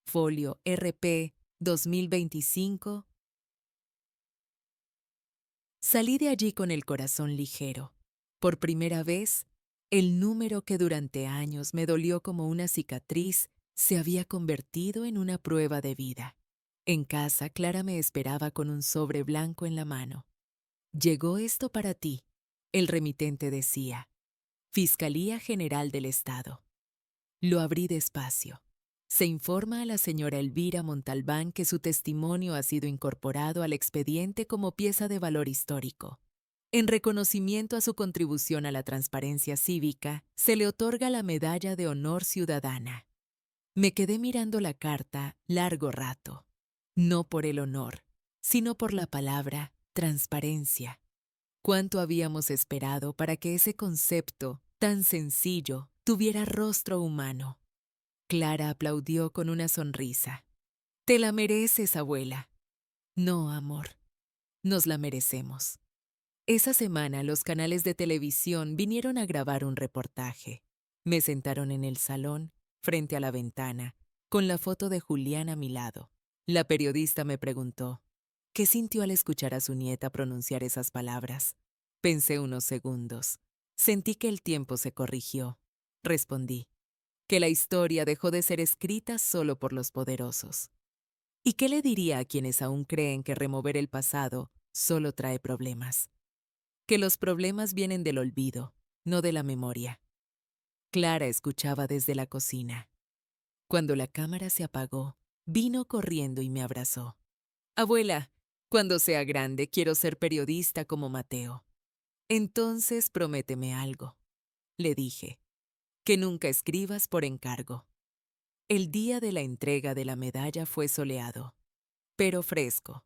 Folio RP 2025. Salí de allí con el corazón ligero. Por primera vez, el número que durante años me dolió como una cicatriz se había convertido en una prueba de vida. En casa, Clara me esperaba con un sobre blanco en la mano. Llegó esto para ti, el remitente decía. Fiscalía General del Estado. Lo abrí despacio. Se informa a la señora Elvira Montalbán que su testimonio ha sido incorporado al expediente como pieza de valor histórico. En reconocimiento a su contribución a la transparencia cívica, se le otorga la Medalla de Honor Ciudadana. Me quedé mirando la carta largo rato, no por el honor, sino por la palabra transparencia. ¿Cuánto habíamos esperado para que ese concepto, tan sencillo, tuviera rostro humano? Clara aplaudió con una sonrisa. Te la mereces, abuela. No, amor, nos la merecemos. Esa semana los canales de televisión vinieron a grabar un reportaje. Me sentaron en el salón, frente a la ventana, con la foto de Julián a mi lado. La periodista me preguntó, ¿qué sintió al escuchar a su nieta pronunciar esas palabras? Pensé unos segundos. Sentí que el tiempo se corrigió. Respondí, que la historia dejó de ser escrita solo por los poderosos. ¿Y qué le diría a quienes aún creen que remover el pasado solo trae problemas? Que los problemas vienen del olvido, no de la memoria. Clara escuchaba desde la cocina. Cuando la cámara se apagó, vino corriendo y me abrazó. Abuela, cuando sea grande quiero ser periodista como Mateo. Entonces prométeme algo, le dije, que nunca escribas por encargo. El día de la entrega de la medalla fue soleado, pero fresco.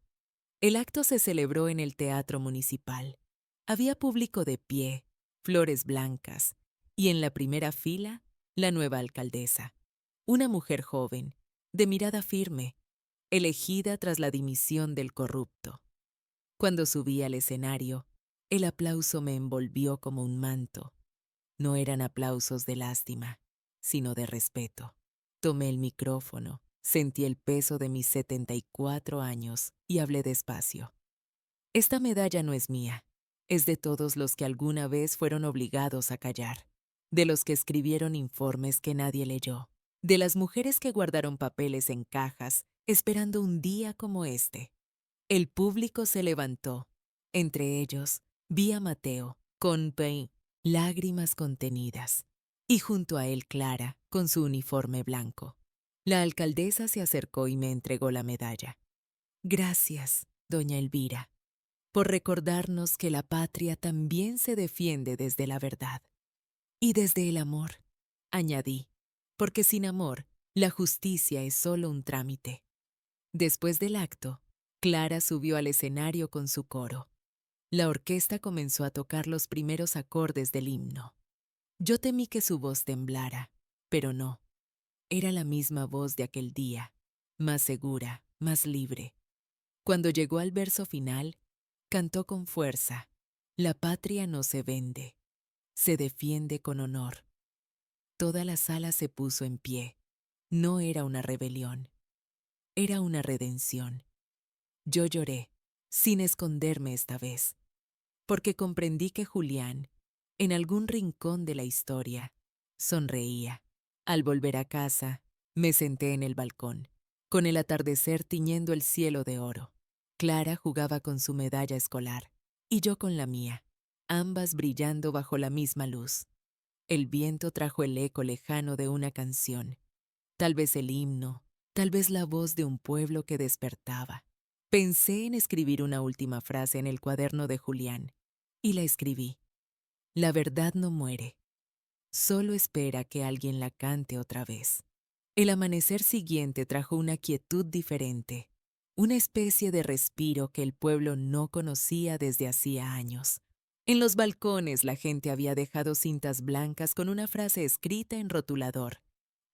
El acto se celebró en el Teatro Municipal. Había público de pie, flores blancas, y en la primera fila, la nueva alcaldesa, una mujer joven, de mirada firme, elegida tras la dimisión del corrupto. Cuando subí al escenario, el aplauso me envolvió como un manto. No eran aplausos de lástima, sino de respeto. Tomé el micrófono, sentí el peso de mis 74 años y hablé despacio. Esta medalla no es mía, es de todos los que alguna vez fueron obligados a callar, de los que escribieron informes que nadie leyó, de las mujeres que guardaron papeles en cajas esperando un día como este. El público se levantó. Entre ellos, vi a Mateo, con lágrimas contenidas, y junto a él Clara, con su uniforme blanco. La alcaldesa se acercó y me entregó la medalla. Gracias, doña Elvira, por recordarnos que la patria también se defiende desde la verdad. Y desde el amor, añadí, porque sin amor, la justicia es solo un trámite. Después del acto, Clara subió al escenario con su coro. La orquesta comenzó a tocar los primeros acordes del himno. Yo temí que su voz temblara, pero no. Era la misma voz de aquel día, más segura, más libre. Cuando llegó al verso final, cantó con fuerza: La patria no se vende, se defiende con honor. Toda la sala se puso en pie. No era una rebelión, era una redención. Yo lloré, sin esconderme esta vez, porque comprendí que Julián, en algún rincón de la historia, sonreía. Al volver a casa, me senté en el balcón, con el atardecer tiñendo el cielo de oro. Clara jugaba con su medalla escolar, y yo con la mía, ambas brillando bajo la misma luz. El viento trajo el eco lejano de una canción, tal vez el himno, tal vez la voz de un pueblo que despertaba. Pensé en escribir una última frase en el cuaderno de Julián, y la escribí. La verdad no muere, solo espera que alguien la cante otra vez. El amanecer siguiente trajo una quietud diferente, una especie de respiro que el pueblo no conocía desde hacía años. En los balcones la gente había dejado cintas blancas con una frase escrita en rotulador: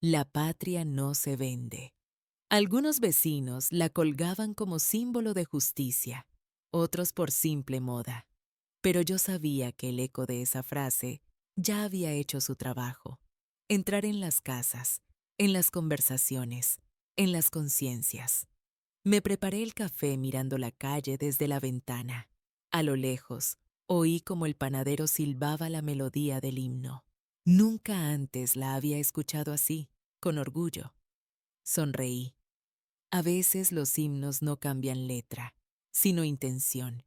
La patria no se vende. Algunos vecinos la colgaban como símbolo de justicia, otros por simple moda. Pero yo sabía que el eco de esa frase ya había hecho su trabajo: entrar en las casas, en las conversaciones, en las conciencias. Me preparé el café mirando la calle desde la ventana. A lo lejos, oí como el panadero silbaba la melodía del himno. Nunca antes la había escuchado así, con orgullo. Sonreí. A veces los himnos no cambian letra, sino intención.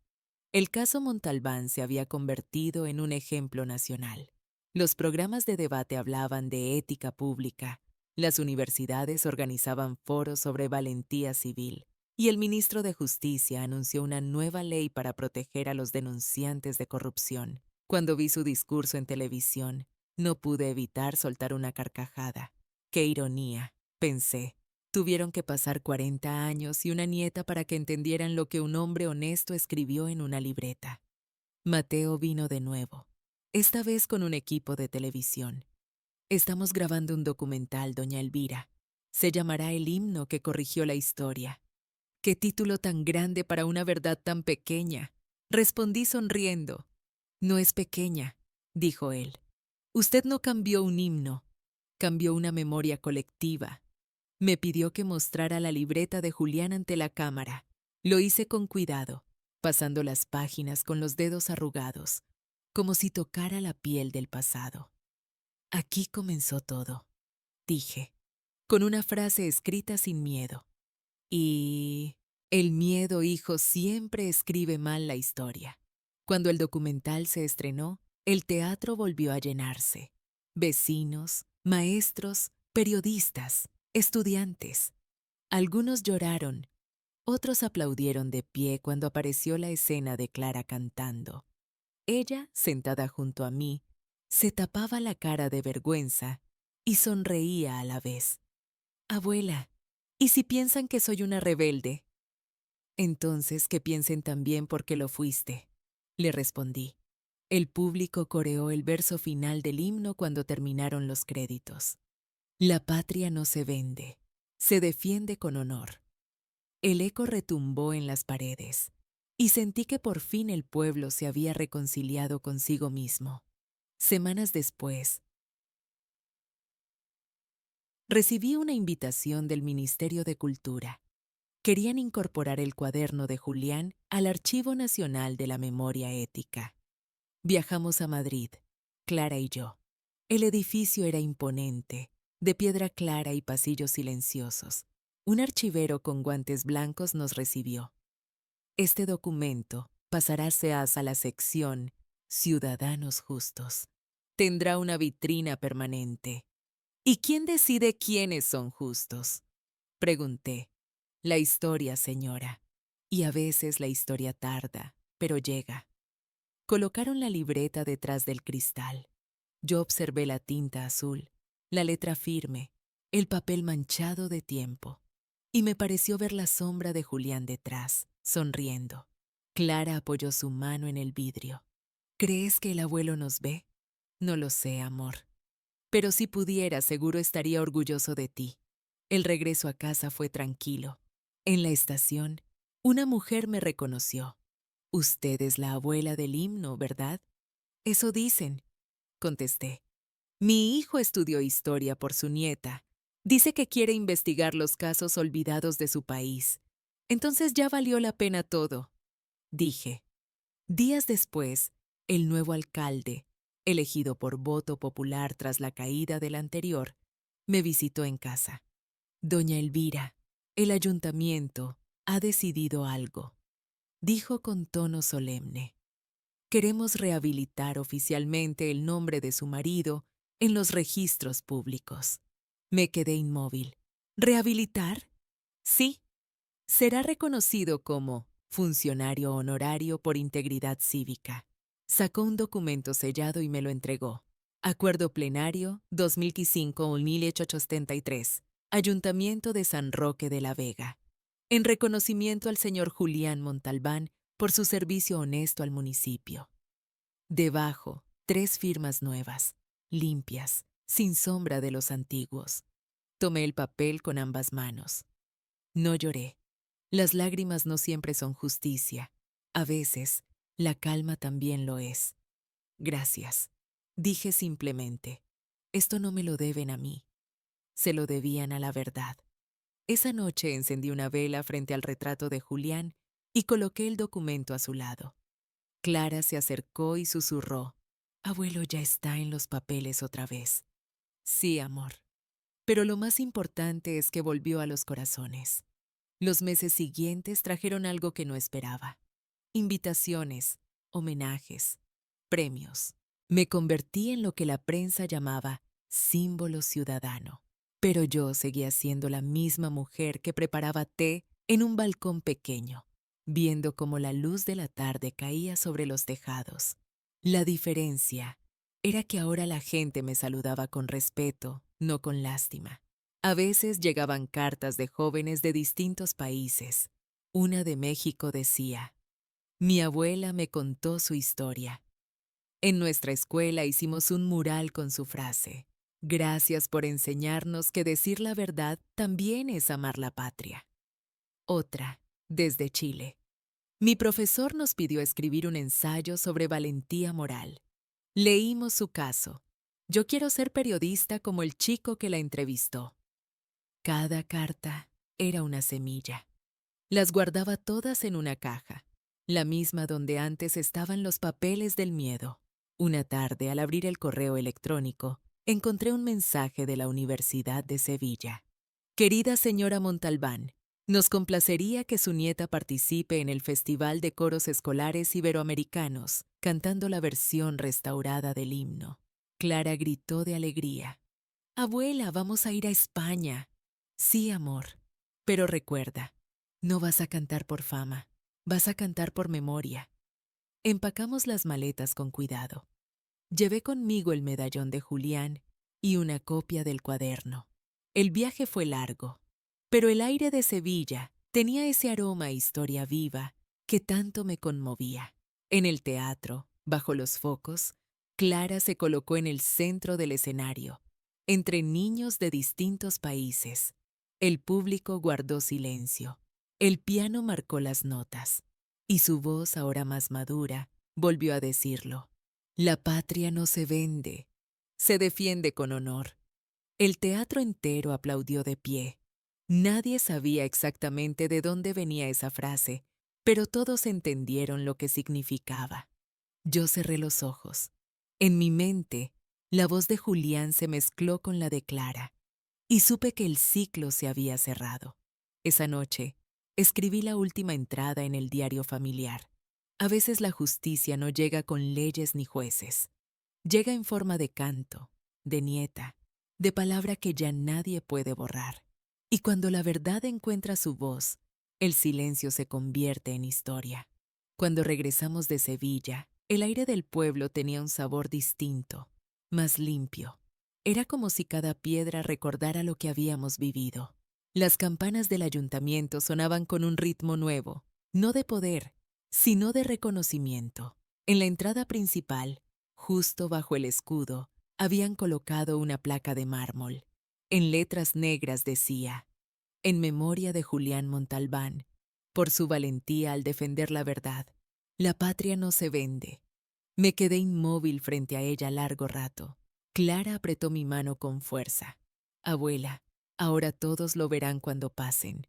El caso Montalbán se había convertido en un ejemplo nacional. Los programas de debate hablaban de ética pública, las universidades organizaban foros sobre valentía civil, y el ministro de Justicia anunció una nueva ley para proteger a los denunciantes de corrupción. Cuando vi su discurso en televisión, no pude evitar soltar una carcajada. ¡Qué ironía!, pensé. Tuvieron que pasar 40 años y una nieta para que entendieran lo que un hombre honesto escribió en una libreta. Mateo vino de nuevo, esta vez con un equipo de televisión. Estamos grabando un documental, doña Elvira. Se llamará El himno que corrigió la historia. ¡Qué título tan grande para una verdad tan pequeña! Respondí sonriendo. No es pequeña, dijo él. Usted no cambió un himno, cambió una memoria colectiva. Me pidió que mostrara la libreta de Julián ante la cámara. Lo hice con cuidado, pasando las páginas con los dedos arrugados, como si tocara la piel del pasado. Aquí comenzó todo, dije, con una frase escrita sin miedo. Y el miedo, hijo, siempre escribe mal la historia. Cuando el documental se estrenó, el teatro volvió a llenarse. Vecinos, maestros, periodistas, estudiantes. Algunos lloraron, otros aplaudieron de pie cuando apareció la escena de Clara cantando. Ella, sentada junto a mí, se tapaba la cara de vergüenza y sonreía a la vez. Abuela, ¿y si piensan que soy una rebelde? Entonces que piensen también porque lo fuiste, le respondí. El público coreó el verso final del himno cuando terminaron los créditos. La patria no se vende, se defiende con honor. El eco retumbó en las paredes. y sentí que por fin el pueblo se había reconciliado consigo mismo. Semanas después, recibí una invitación del Ministerio de Cultura. Querían incorporar el cuaderno de Julián al Archivo Nacional de la Memoria Ética. Viajamos a Madrid, Clara y yo. El edificio era imponente, de piedra clara y pasillos silenciosos. Un archivero con guantes blancos nos recibió. Este documento pasará a la sección Ciudadanos Justos. Tendrá una vitrina permanente. ¿Y quién decide quiénes son justos? Pregunté. La historia, señora. Y a veces la historia tarda, pero llega. Colocaron la libreta detrás del cristal. Yo observé la tinta azul, la letra firme, el papel manchado de tiempo. Y me pareció ver la sombra de Julián detrás, sonriendo. Clara apoyó su mano en el vidrio. ¿Crees que el abuelo nos ve? No lo sé, amor. Pero si pudiera, seguro estaría orgulloso de ti. El regreso a casa fue tranquilo. En la estación, una mujer me reconoció. Usted es la abuela del himno, ¿verdad? Eso dicen, contesté. Mi hijo estudió historia por su nieta. Dice que quiere investigar los casos olvidados de su país. Entonces ya valió la pena todo, dije. Días después, el nuevo alcalde, elegido por voto popular tras la caída del anterior, me visitó en casa. Doña Elvira, el ayuntamiento ha decidido algo, dijo con tono solemne. Queremos rehabilitar oficialmente el nombre de su marido en los registros públicos. Me quedé inmóvil. ¿Rehabilitar? Sí. Será reconocido como funcionario honorario por integridad cívica. Sacó un documento sellado y me lo entregó. Acuerdo Plenario 2005-1873, Ayuntamiento de San Roque de la Vega. En reconocimiento al señor Julián Montalbán por su servicio honesto al municipio. Debajo, 3 firmas nuevas, limpias, sin sombra de los antiguos. Tomé el papel con ambas manos. No lloré. Las lágrimas no siempre son justicia. A veces, la calma también lo es. Gracias. Dije simplemente. Esto no me lo deben a mí. Se lo debían a la verdad. Esa noche encendí una vela frente al retrato de Julián y coloqué el documento a su lado. Clara se acercó y susurró. Abuelo ya está en los papeles otra vez. Sí, amor. Pero lo más importante es que volvió a los corazones. Los meses siguientes trajeron algo que no esperaba. Invitaciones, homenajes, premios. Me convertí en lo que la prensa llamaba símbolo ciudadano. Pero yo seguía siendo la misma mujer que preparaba té en un balcón pequeño, viendo cómo la luz de la tarde caía sobre los tejados. La diferencia era que ahora la gente me saludaba con respeto, no con lástima. A veces llegaban cartas de jóvenes de distintos países. Una de México decía, mi abuela me contó su historia. En nuestra escuela hicimos un mural con su frase, gracias por enseñarnos que decir la verdad también es amar la patria. Otra, desde Chile. Mi profesor nos pidió escribir un ensayo sobre valentía moral. Leímos su caso. Yo quiero ser periodista como el chico que la entrevistó. Cada carta era una semilla. Las guardaba todas en una caja, la misma donde antes estaban los papeles del miedo. Una tarde, al abrir el correo electrónico, encontré un mensaje de la Universidad de Sevilla. Querida señora Montalbán, nos complacería que su nieta participe en el Festival de Coros Escolares Iberoamericanos, cantando la versión restaurada del himno. Clara gritó de alegría. Abuela, vamos a ir a España. Sí, amor. Pero recuerda, no vas a cantar por fama, vas a cantar por memoria. Empacamos las maletas con cuidado. Llevé conmigo el medallón de Julián y una copia del cuaderno. El viaje fue largo, pero el aire de Sevilla tenía ese aroma a historia viva que tanto me conmovía. En el teatro, bajo los focos, Clara se colocó en el centro del escenario, entre niños de distintos países. El público guardó silencio. El piano marcó las notas. Y su voz, ahora más madura, volvió a decirlo. La patria no se vende, se defiende con honor. El teatro entero aplaudió de pie. Nadie sabía exactamente de dónde venía esa frase, pero todos entendieron lo que significaba. Yo cerré los ojos. En mi mente, la voz de Julián se mezcló con la de Clara, y supe que el ciclo se había cerrado. Esa noche, escribí la última entrada en el diario familiar. A veces la justicia no llega con leyes ni jueces. Llega en forma de canto, de nieta, de palabra que ya nadie puede borrar. Y cuando la verdad encuentra su voz, el silencio se convierte en historia. Cuando regresamos de Sevilla, el aire del pueblo tenía un sabor distinto, más limpio. Era como si cada piedra recordara lo que habíamos vivido. Las campanas del ayuntamiento sonaban con un ritmo nuevo, no de poder, sino de reconocimiento. En la entrada principal, justo bajo el escudo, habían colocado una placa de mármol. En letras negras decía, en memoria de Julián Montalbán, por su valentía al defender la verdad. La patria no se vende. Me quedé inmóvil frente a ella largo rato. Clara apretó mi mano con fuerza. Abuela, ahora todos lo verán cuando pasen.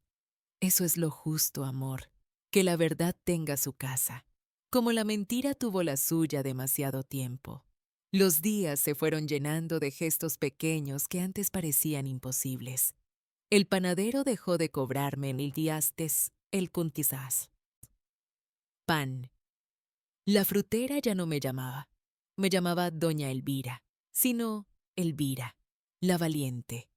Eso es lo justo, amor, que la verdad tenga su casa, como la mentira tuvo la suya demasiado tiempo. Los días se fueron llenando de gestos pequeños que antes parecían imposibles. El panadero dejó de cobrarme mil diastes, el quizás. Pan. La frutera ya no me llamaba Doña Elvira, sino Elvira, la valiente.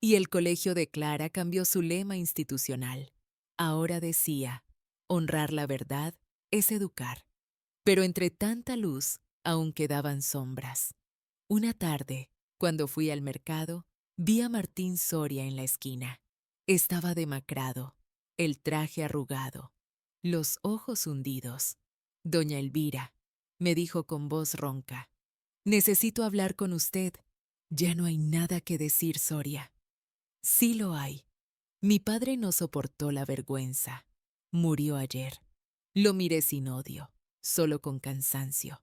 Y el colegio de Clara cambió su lema institucional. Ahora decía, honrar la verdad es educar. Pero entre tanta luz aún quedaban sombras. Una tarde, cuando fui al mercado, vi a Martín Soria en la esquina. Estaba demacrado, el traje arrugado, los ojos hundidos. Doña Elvira, me dijo con voz ronca, necesito hablar con usted. Ya no hay nada que decir, Soria. Sí lo hay. Mi padre no soportó la vergüenza. Murió ayer. Lo miré sin odio, solo con cansancio.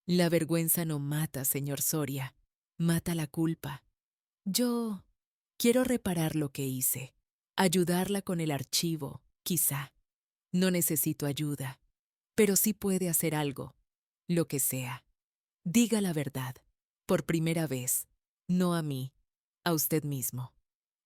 La vergüenza no mata, señor Soria. Mata la culpa. Yo quiero reparar lo que hice. Ayudarla con el archivo, quizá. No necesito ayuda, pero sí puede hacer algo, lo que sea. Diga la verdad, por primera vez, no a mí, a usted mismo.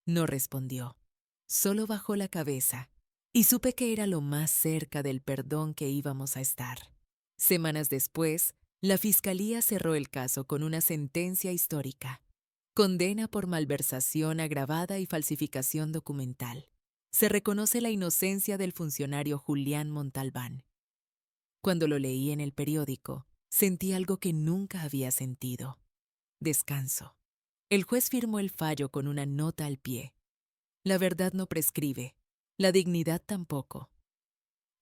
No respondió, solo bajó la cabeza, y supe que era lo más cerca del perdón que íbamos a estar. Semanas después, la fiscalía cerró el caso con una sentencia histórica. Condena por malversación agravada y falsificación documental. Se reconoce la inocencia del funcionario Julián Montalbán. Cuando lo leí en el periódico, sentí algo que nunca había sentido. Descanso. El juez firmó el fallo con una nota al pie. La verdad no prescribe, la dignidad tampoco.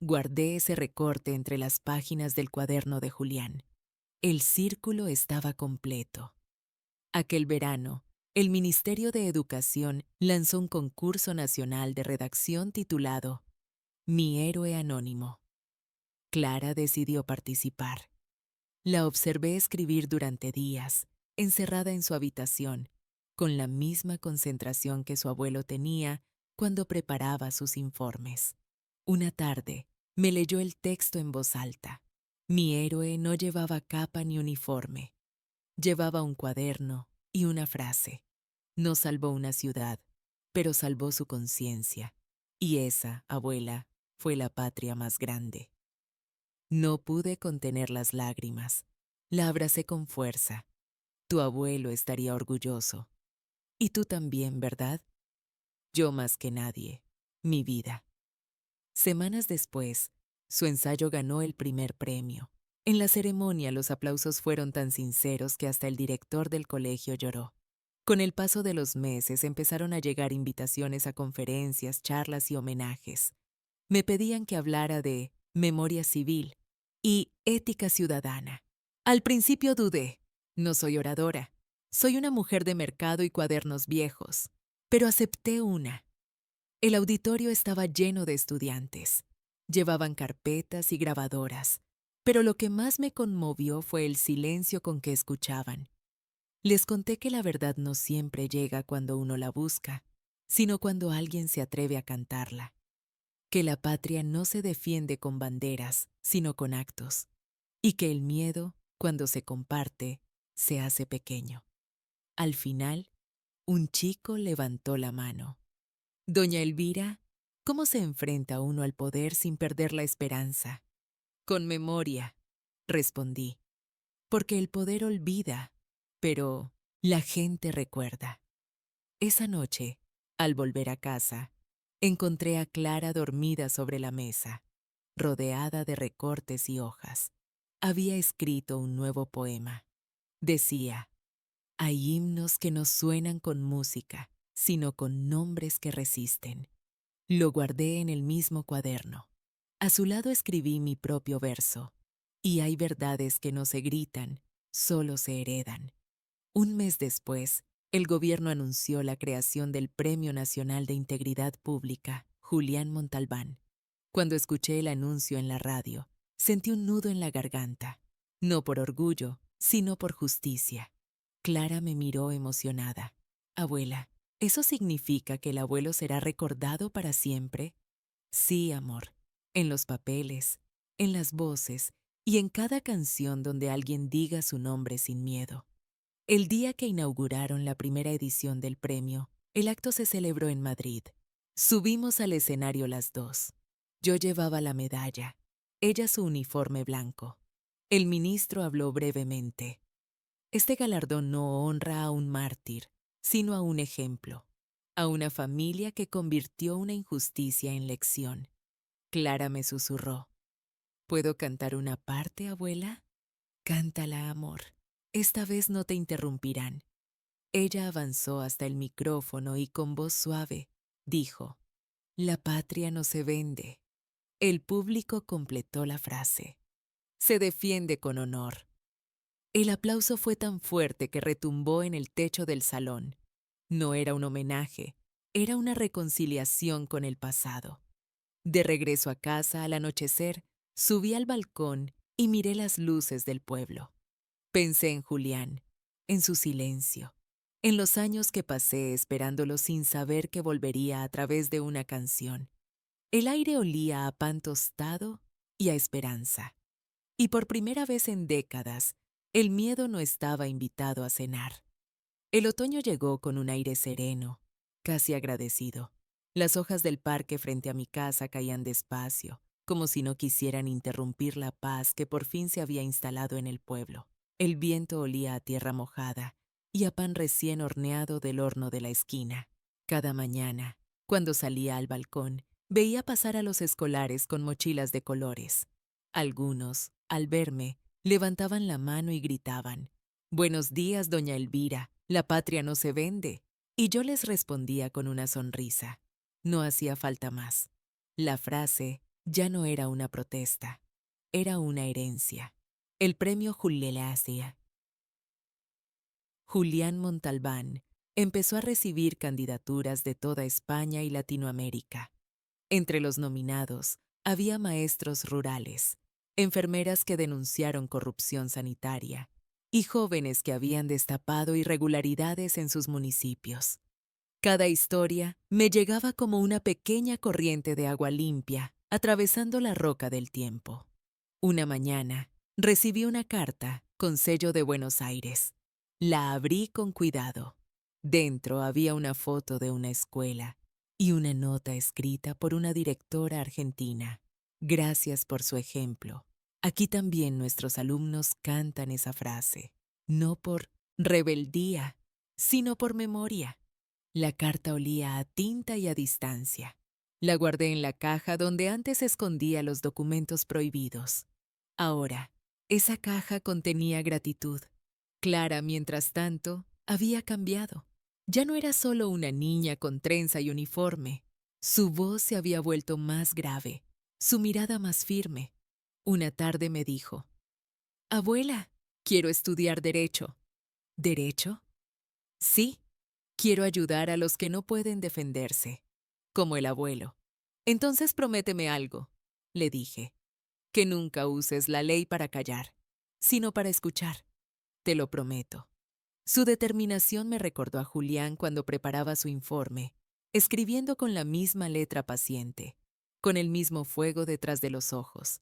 Guardé ese recorte entre las páginas del cuaderno de Julián. El círculo estaba completo. Aquel verano, el Ministerio de Educación lanzó un concurso nacional de redacción titulado Mi héroe anónimo. Clara decidió participar. La observé escribir durante días, encerrada en su habitación, con la misma concentración que su abuelo tenía cuando preparaba sus informes. Una tarde, me leyó el texto en voz alta. Mi héroe no llevaba capa ni uniforme. Llevaba un cuaderno y una frase. No salvó una ciudad, pero salvó su conciencia. Y esa, abuela, fue la patria más grande. No pude contener las lágrimas. La abracé con fuerza. Tu abuelo estaría orgulloso. Y tú también, ¿verdad? Yo más que nadie. Mi vida. Semanas después, su ensayo ganó el primer premio. En la ceremonia los aplausos fueron tan sinceros que hasta el director del colegio lloró. Con el paso de los meses empezaron a llegar invitaciones a conferencias, charlas y homenajes. Me pedían que hablara de memoria civil y ética ciudadana. Al principio dudé. No soy oradora. Soy una mujer de mercado y cuadernos viejos. Pero acepté una. El auditorio estaba lleno de estudiantes. Llevaban carpetas y grabadoras, pero lo que más me conmovió fue el silencio con que escuchaban. Les conté que la verdad no siempre llega cuando uno la busca, sino cuando alguien se atreve a cantarla. Que la patria no se defiende con banderas, sino con actos. Y que el miedo, cuando se comparte, se hace pequeño. Al final, un chico levantó la mano. Doña Elvira, ¿cómo se enfrenta uno al poder sin perder la esperanza? Con memoria, respondí, porque el poder olvida, pero la gente recuerda. Esa noche, al volver a casa, encontré a Clara dormida sobre la mesa, rodeada de recortes y hojas. Había escrito un nuevo poema. Decía, hay himnos que no suenan con música, sino con nombres que resisten. Lo guardé en el mismo cuaderno. A su lado escribí mi propio verso. Y hay verdades que no se gritan, solo se heredan. Un mes después, el gobierno anunció la creación del Premio Nacional de Integridad Pública, Julián Montalbán. Cuando escuché el anuncio en la radio, sentí un nudo en la garganta, no por orgullo, sino por justicia. Clara me miró emocionada. Abuela, ¿eso significa que el abuelo será recordado para siempre? Sí, amor, en los papeles, en las voces y en cada canción donde alguien diga su nombre sin miedo. El día que inauguraron la primera edición del premio, el acto se celebró en Madrid. Subimos al escenario las dos. Yo llevaba la medalla, ella su uniforme blanco. El ministro habló brevemente. Este galardón no honra a un mártir, sino a un ejemplo, a una familia que convirtió una injusticia en lección. Clara me susurró. ¿Puedo cantar una parte, abuela? Cántala, amor. Esta vez no te interrumpirán. Ella avanzó hasta el micrófono y con voz suave dijo, la patria no se vende. El público completó la frase. Se defiende con honor. El aplauso fue tan fuerte que retumbó en el techo del salón. No era un homenaje, era una reconciliación con el pasado. De regreso a casa al anochecer, subí al balcón y miré las luces del pueblo. Pensé en Julián, en su silencio, en los años que pasé esperándolo sin saber que volvería a través de una canción. El aire olía a pan tostado y a esperanza. Y por primera vez en décadas, el miedo no estaba invitado a cenar. El otoño llegó con un aire sereno, casi agradecido. Las hojas del parque frente a mi casa caían despacio, como si no quisieran interrumpir la paz que por fin se había instalado en el pueblo. El viento olía a tierra mojada y a pan recién horneado del horno de la esquina. Cada mañana, cuando salía al balcón, veía pasar a los escolares con mochilas de colores. Algunos, al verme, levantaban la mano y gritaban, «Buenos días, doña Elvira, la patria no se vende». Y yo les respondía con una sonrisa. No hacía falta más. La frase ya no era una protesta, era una herencia. El premio Julián Montalbán empezó a recibir candidaturas de toda España y Latinoamérica. Entre los nominados había maestros rurales, enfermeras que denunciaron corrupción sanitaria y jóvenes que habían destapado irregularidades en sus municipios. Cada historia me llegaba como una pequeña corriente de agua limpia atravesando la roca del tiempo. Una mañana recibí una carta con sello de Buenos Aires. La abrí con cuidado. Dentro había una foto de una escuela y una nota escrita por una directora argentina. Gracias por su ejemplo. Aquí también nuestros alumnos cantan esa frase, no por rebeldía, sino por memoria. La carta olía a tinta y a distancia. La guardé en la caja donde antes escondía los documentos prohibidos. Ahora, esa caja contenía gratitud. Clara, mientras tanto, había cambiado. Ya no era solo una niña con trenza y uniforme. Su voz se había vuelto más grave, su mirada más firme. Una tarde me dijo, «Abuela, quiero estudiar derecho». ¿Derecho? Sí, quiero ayudar a los que no pueden defenderse, como el abuelo. Entonces prométeme algo. le dije, que nunca uses la ley para callar, sino para escuchar. Te lo prometo. Su determinación me recordó a Julián cuando preparaba su informe, escribiendo con la misma letra paciente, con el mismo fuego detrás de los ojos.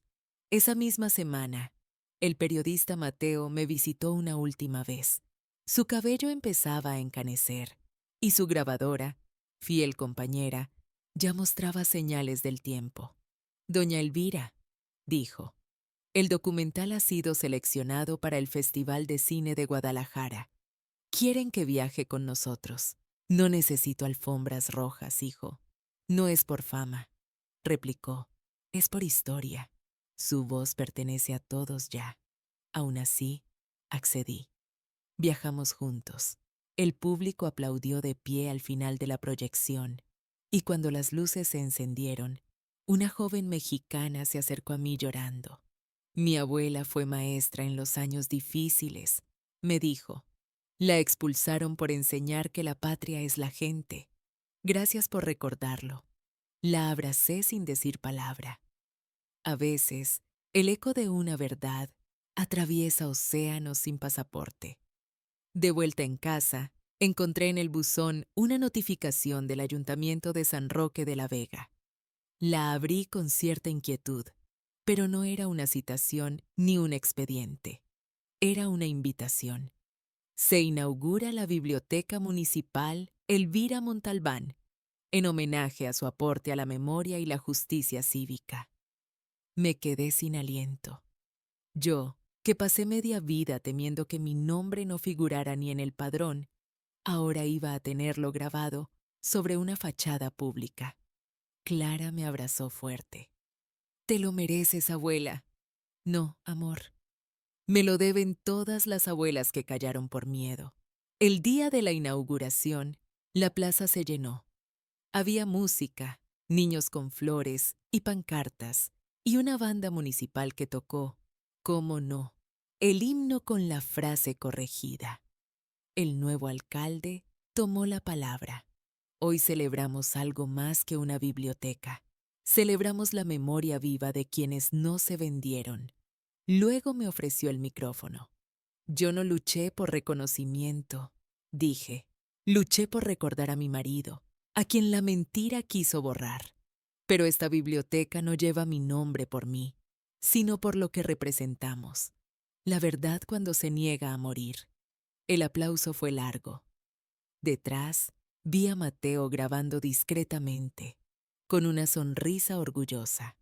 Esa misma semana, el periodista Mateo me visitó una última vez. Su cabello empezaba a encanecer, y su grabadora, fiel compañera, ya mostraba señales del tiempo. Doña Elvira, dijo, el documental ha sido seleccionado para el Festival de Cine de Guadalajara. Quieren que viaje con nosotros. No necesito alfombras rojas, hijo. No es por fama, replicó. Es por historia. Su voz pertenece a todos ya. Aún así, accedí. Viajamos juntos. El público aplaudió de pie al final de la proyección, y cuando las luces se encendieron, una joven mexicana se acercó a mí llorando. Mi abuela fue maestra en los años difíciles, me dijo. La expulsaron por enseñar que la patria es la gente. Gracias por recordarlo. La abracé sin decir palabra. A veces, el eco de una verdad atraviesa océanos sin pasaporte. De vuelta en casa, encontré en el buzón una notificación del Ayuntamiento de San Roque de la Vega. La abrí con cierta inquietud, pero no era una citación ni un expediente. Era una invitación. Se inaugura la Biblioteca Municipal Elvira Montalbán, en homenaje a su aporte a la memoria y la justicia cívica. Me quedé sin aliento. Yo, que pasé media vida temiendo que mi nombre no figurara ni en el padrón, ahora iba a tenerlo grabado sobre una fachada pública. Clara me abrazó fuerte. Te lo mereces, abuela. No, amor. Me lo deben todas las abuelas que callaron por miedo. El día de la inauguración, la plaza se llenó. Había música, niños con flores y pancartas, y una banda municipal que tocó, cómo no, el himno con la frase corregida. El nuevo alcalde tomó la palabra. Hoy celebramos algo más que una biblioteca. Celebramos la memoria viva de quienes no se vendieron. Luego me ofreció el micrófono. Yo no luché por reconocimiento, dije. Luché por recordar a mi marido, a quien la mentira quiso borrar. Pero esta biblioteca no lleva mi nombre por mí, sino por lo que representamos. La verdad cuando se niega a morir. El aplauso fue largo. Detrás, vi a Mateo grabando discretamente, con una sonrisa orgullosa.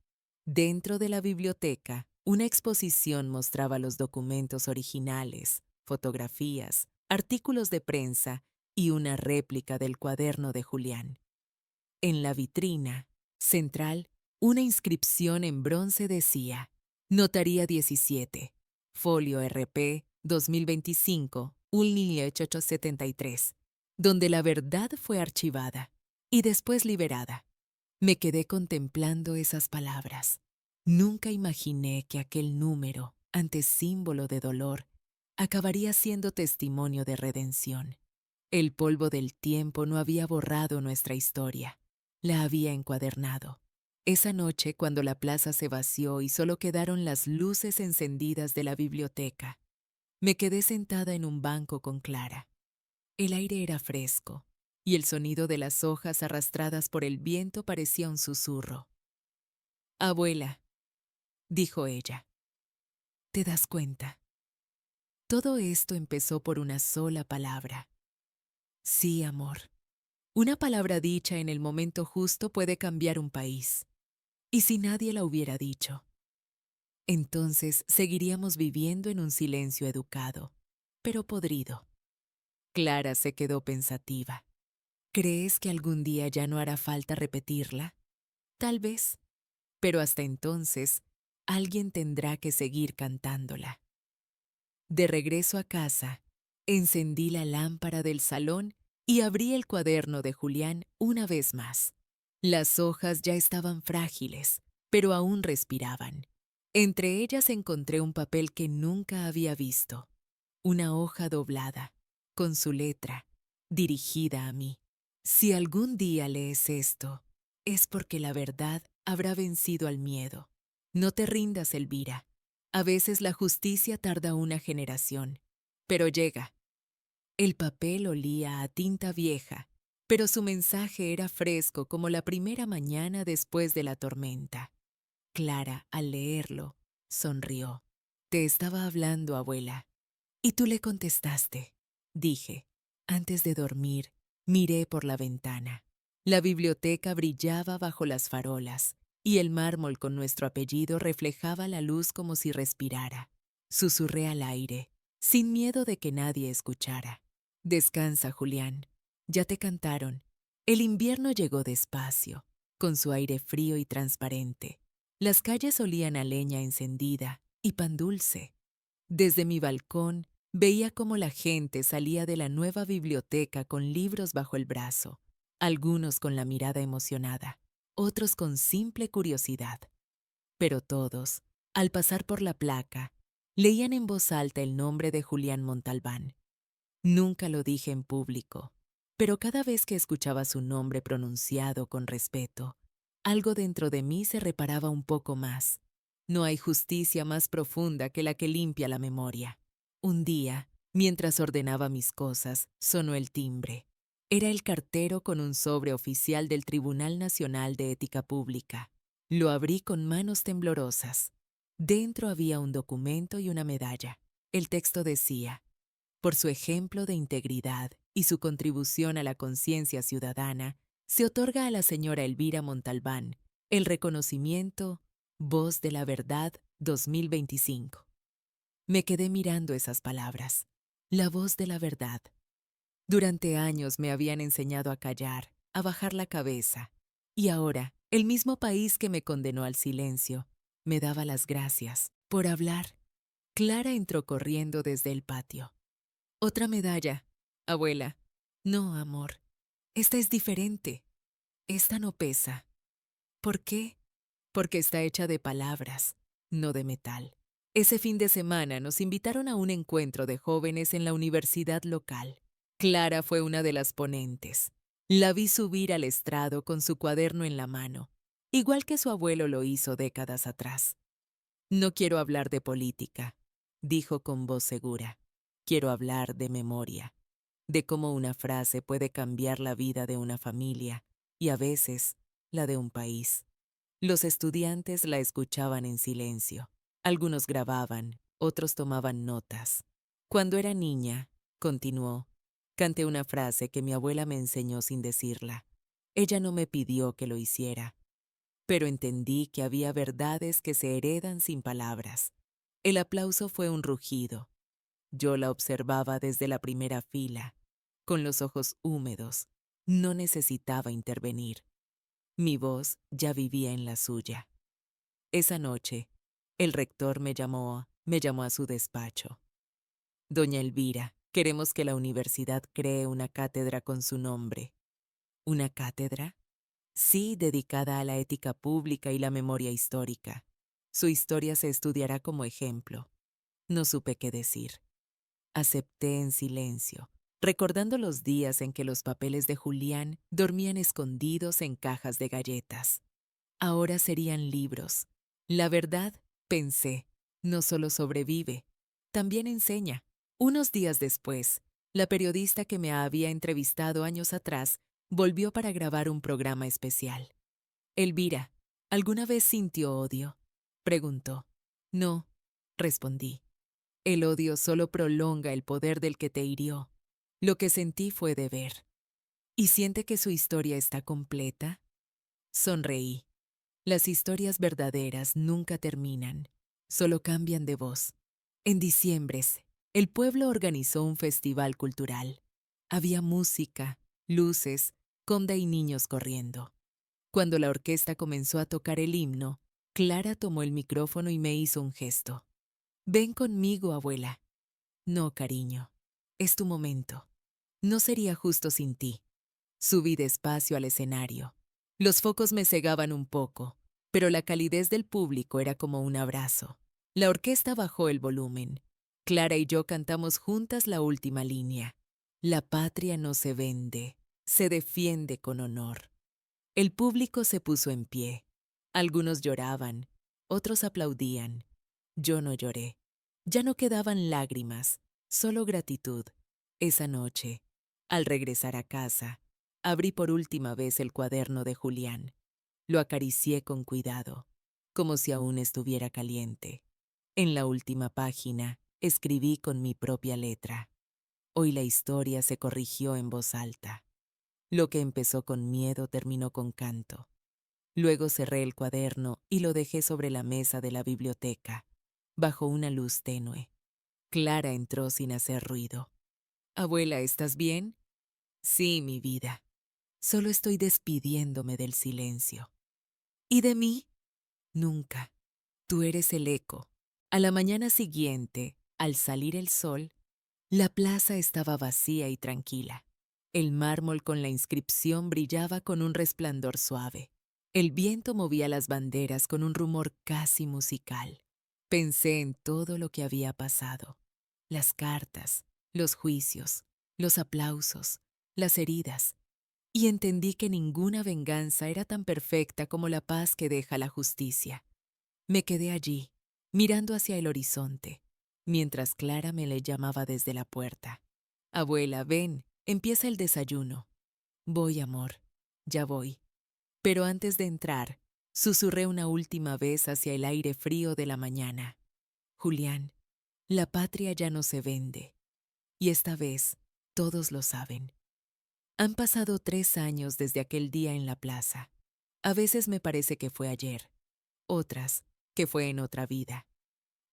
Dentro de la biblioteca, una exposición mostraba los documentos originales, fotografías, artículos de prensa y una réplica del cuaderno de Julián. En la vitrina central, una inscripción en bronce decía: Notaría 17, folio RP 2025, 1873, donde la verdad fue archivada y después liberada. Me quedé contemplando esas palabras. Nunca imaginé que aquel número, antes símbolo de dolor, acabaría siendo testimonio de redención. El polvo del tiempo no había borrado nuestra historia, la había encuadernado. Esa noche, cuando la plaza se vació y solo quedaron las luces encendidas de la biblioteca, me quedé sentada en un banco con Clara. El aire era fresco, y el sonido de las hojas arrastradas por el viento parecía un susurro. Abuela, dijo ella, ¿te das cuenta? Todo esto empezó por una sola palabra. Sí, amor. Una palabra dicha en el momento justo puede cambiar un país. ¿Y si nadie la hubiera dicho? Entonces seguiríamos viviendo en un silencio educado, pero podrido. Clara se quedó pensativa. ¿Crees que algún día ya no hará falta repetirla? Tal vez. Pero hasta entonces, alguien tendrá que seguir cantándola. De regreso a casa, encendí la lámpara del salón y abrí el cuaderno de Julián una vez más. Las hojas ya estaban frágiles, pero aún respiraban. Entre ellas encontré un papel que nunca había visto, una hoja doblada, con su letra, dirigida a mí. Si algún día lees esto, es porque la verdad habrá vencido al miedo. No te rindas, Elvira. A veces la justicia tarda una generación, pero llega. El papel olía a tinta vieja, pero su mensaje era fresco como la primera mañana después de la tormenta. Clara, al leerlo, sonrió. Te estaba hablando, abuela. Y tú le contestaste, dije. Antes de dormir, miré por la ventana. La biblioteca brillaba bajo las farolas, y el mármol con nuestro apellido reflejaba la luz como si respirara. Susurré al aire, sin miedo de que nadie escuchara. Descansa, Julián. Ya te cantaron. El invierno llegó despacio, con su aire frío y transparente. Las calles olían a leña encendida y pan dulce. Desde mi balcón veía cómo la gente salía de la nueva biblioteca con libros bajo el brazo, algunos con la mirada emocionada, otros con simple curiosidad. Pero todos, al pasar por la placa, leían en voz alta el nombre de Julián Montalbán. Nunca lo dije en público, pero cada vez que escuchaba su nombre pronunciado con respeto, algo dentro de mí se reparaba un poco más. No hay justicia más profunda que la que limpia la memoria. Un día, mientras ordenaba mis cosas, sonó el timbre. Era el cartero con un sobre oficial del Tribunal Nacional de Ética Pública. Lo abrí con manos temblorosas. Dentro había un documento y una medalla. El texto decía: por su ejemplo de integridad y su contribución a la conciencia ciudadana, se otorga a la señora Elvira Montalbán el reconocimiento Voz de la Verdad 2025. Me quedé mirando esas palabras. La voz de la verdad. Durante años me habían enseñado a callar, a bajar la cabeza. Y ahora, el mismo país que me condenó al silencio, me daba las gracias por hablar. Clara entró corriendo desde el patio. Otra medalla, abuela. No, amor. Esta es diferente. Esta no pesa. ¿Por qué? Porque está hecha de palabras, no de metal. Ese fin de semana nos invitaron a un encuentro de jóvenes en la universidad local. Clara fue una de las ponentes. La vi subir al estrado con su cuaderno en la mano, igual que su abuelo lo hizo décadas atrás. No quiero hablar de política, dijo con voz segura. Quiero hablar de memoria, de cómo una frase puede cambiar la vida de una familia y a veces la de un país. Los estudiantes la escuchaban en silencio. Algunos grababan, otros tomaban notas. Cuando era niña, continuó, canté una frase que mi abuela me enseñó sin decirla. Ella no me pidió que lo hiciera, pero entendí que había verdades que se heredan sin palabras. El aplauso fue un rugido. Yo la observaba desde la primera fila, con los ojos húmedos. No necesitaba intervenir. Mi voz ya vivía en la suya. Esa noche, el rector me llamó a su despacho. Doña Elvira, queremos que la universidad cree una cátedra con su nombre. ¿Una cátedra? Sí, dedicada a la ética pública y la memoria histórica. Su historia se estudiará como ejemplo. No supe qué decir. Acepté en silencio, recordando los días en que los papeles de Julián dormían escondidos en cajas de galletas. Ahora serían libros. La verdad, pensé, no solo sobrevive, también enseña. Unos días después, la periodista que me había entrevistado años atrás volvió para grabar un programa especial. Elvira, ¿alguna vez sintió odio?, preguntó. No, respondí. El odio solo prolonga el poder del que te hirió. Lo que sentí fue deber. ¿Y siente que su historia está completa? Sonreí. Las historias verdaderas nunca terminan, solo cambian de voz. En diciembre, el pueblo organizó un festival cultural. Había música, luces, conda y niños corriendo. Cuando la orquesta comenzó a tocar el himno, Clara tomó el micrófono y me hizo un gesto. Ven conmigo, abuela. No, cariño, es tu momento. No sería justo sin ti. Subí despacio al escenario. Los focos me cegaban un poco, pero la calidez del público era como un abrazo. La orquesta bajó el volumen. Clara y yo cantamos juntas la última línea. La patria no se vende, se defiende con honor. El público se puso en pie. Algunos lloraban, Otros aplaudían. Yo no lloré. Ya no quedaban lágrimas, solo gratitud. Esa noche, al regresar a casa, abrí por última vez el cuaderno de Julián. Lo acaricié con cuidado, como si aún estuviera caliente. En la última página, escribí con mi propia letra. Hoy la historia se corrigió en voz alta. Lo que empezó con miedo terminó con canto. Luego cerré el cuaderno y lo dejé sobre la mesa de la biblioteca, bajo una luz tenue. Clara entró sin hacer ruido. Abuela, ¿estás bien? Sí, mi vida. Solo estoy despidiéndome del silencio. ¿Y de mí? Nunca. Tú eres el eco. A la mañana siguiente, al salir el sol, la plaza estaba vacía y tranquila. El mármol con la inscripción brillaba con un resplandor suave. El viento movía las banderas con un rumor casi musical. Pensé en todo lo que había pasado. Las cartas, los juicios, los aplausos, las heridas. Y entendí que ninguna venganza era tan perfecta como la paz que deja la justicia. Me quedé allí, mirando hacia el horizonte, mientras Clara me le llamaba desde la puerta. Abuela, ven, empieza el desayuno. Voy, amor, ya voy. Pero antes de entrar, susurré una última vez hacia el aire frío de la mañana. Julián, la patria ya no se vende. Y esta vez, todos lo saben. Han pasado 3 años desde aquel día en la plaza. A veces me parece que fue ayer, otras, que fue en otra vida.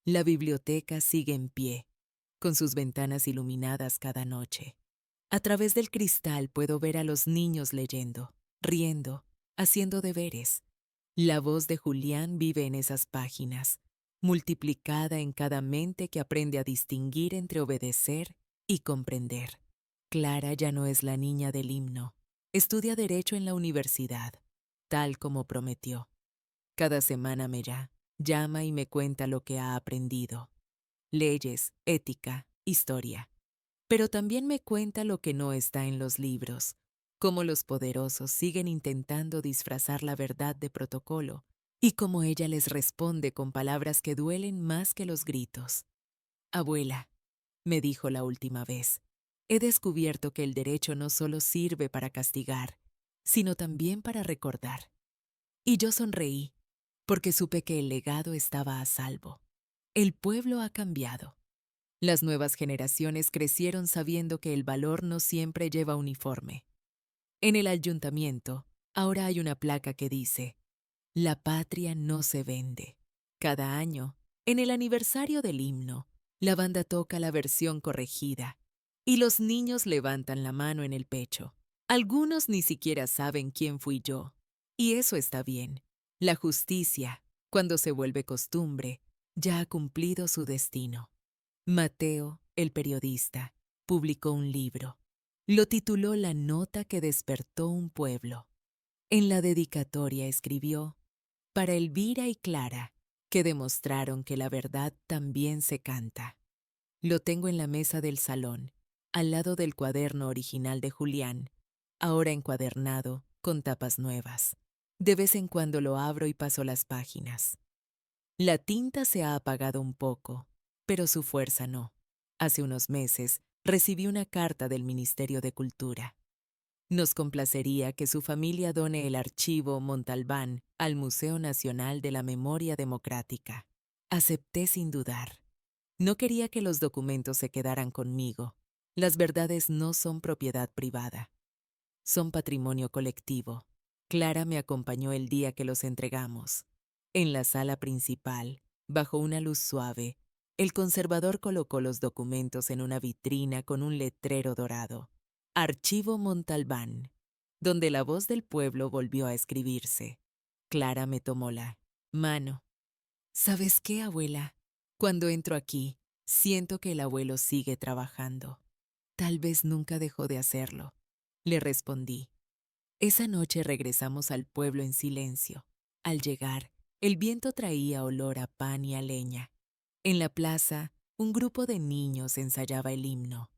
La biblioteca sigue en pie, con sus ventanas iluminadas cada noche. A través del cristal puedo ver a los niños leyendo, riendo, haciendo deberes. La voz de Julián vive en esas páginas, multiplicada en cada mente que aprende a distinguir entre obedecer y comprender. Clara ya no es la niña del himno. Estudia Derecho en la universidad, tal como prometió. Cada semana llama y me cuenta lo que ha aprendido. Leyes, ética, historia. Pero también me cuenta lo que no está en los libros, cómo los poderosos siguen intentando disfrazar la verdad de protocolo y cómo ella les responde con palabras que duelen más que los gritos. Abuela, me dijo la última vez, he descubierto que el derecho no solo sirve para castigar, sino también para recordar. Y yo sonreí, porque supe que el legado estaba a salvo. El pueblo ha cambiado. Las nuevas generaciones crecieron sabiendo que el valor no siempre lleva uniforme. En el ayuntamiento, ahora hay una placa que dice, la patria no se vende. Cada año, en el aniversario del himno, la banda toca la versión corregida y los niños levantan la mano en el pecho. Algunos ni siquiera saben quién fui yo. Y eso está bien. La justicia, cuando se vuelve costumbre, ya ha cumplido su destino. Mateo, el periodista, publicó un libro. Lo tituló La nota que despertó un pueblo. En la dedicatoria escribió, para Elvira y Clara, que demostraron que la verdad también se canta. Lo tengo en la mesa del salón, al lado del cuaderno original de Julián, ahora encuadernado, con tapas nuevas. De vez en cuando lo abro y paso las páginas. La tinta se ha apagado un poco, pero su fuerza no. Hace unos meses recibí una carta del Ministerio de Cultura. Nos complacería que su familia done el archivo Montalbán al Museo Nacional de la Memoria Democrática. Acepté sin dudar. No quería que los documentos se quedaran conmigo. Las verdades no son propiedad privada. Son patrimonio colectivo. Clara me acompañó el día que los entregamos. En la sala principal, bajo una luz suave, el conservador colocó los documentos en una vitrina con un letrero dorado. Archivo Montalbán, donde la voz del pueblo volvió a escribirse. Clara me tomó la mano. ¿Sabes qué, abuela? Cuando entro aquí, siento que el abuelo sigue trabajando. Tal vez nunca dejó de hacerlo. Le respondí. Esa noche regresamos al pueblo en silencio. Al llegar, el viento traía olor a pan y a leña. En la plaza, un grupo de niños ensayaba el himno.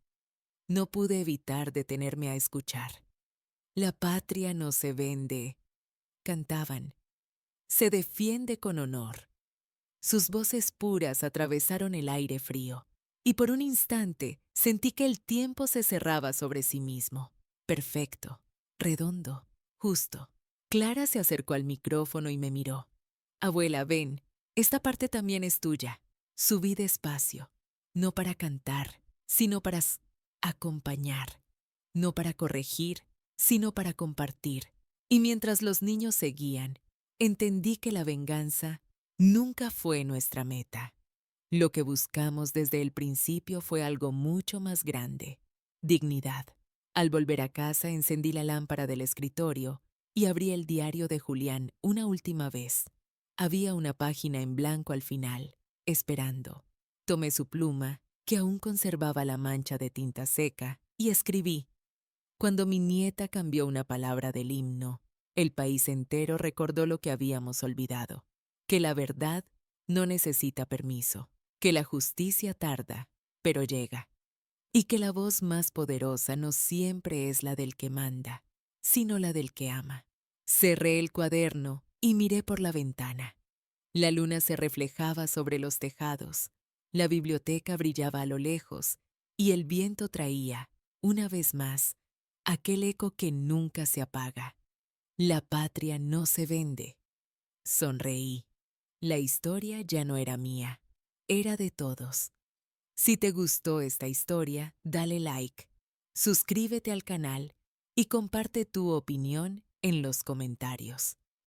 No pude evitar detenerme a escuchar. La patria no se vende, cantaban. Se defiende con honor. Sus voces puras atravesaron el aire frío, y por un instante sentí que el tiempo se cerraba sobre sí mismo. Perfecto, redondo, justo. Clara se acercó al micrófono y me miró. Abuela, ven, esta parte también es tuya. Subí despacio, no para cantar, sino para acompañar, no para corregir, sino para compartir. Y mientras los niños seguían, entendí que la venganza nunca fue nuestra meta. Lo que buscamos desde el principio fue algo mucho más grande: dignidad. Al volver a casa encendí la lámpara del escritorio y abrí el diario de Julián una última vez. Había una página en blanco al final, esperando. Tomé su pluma, que aún conservaba la mancha de tinta seca, y escribí. Cuando mi nieta cambió una palabra del himno, el país entero recordó lo que habíamos olvidado: que la verdad no necesita permiso, que la justicia tarda, pero llega, y que la voz más poderosa no siempre es la del que manda, sino la del que ama. Cerré el cuaderno y miré por la ventana. La luna se reflejaba sobre los tejados, la biblioteca brillaba a lo lejos, y el viento traía, una vez más, aquel eco que nunca se apaga. La patria no se vende. Sonreí. La historia ya no era mía, era de todos. Si te gustó esta historia, dale like, suscríbete al canal y comparte tu opinión en los comentarios.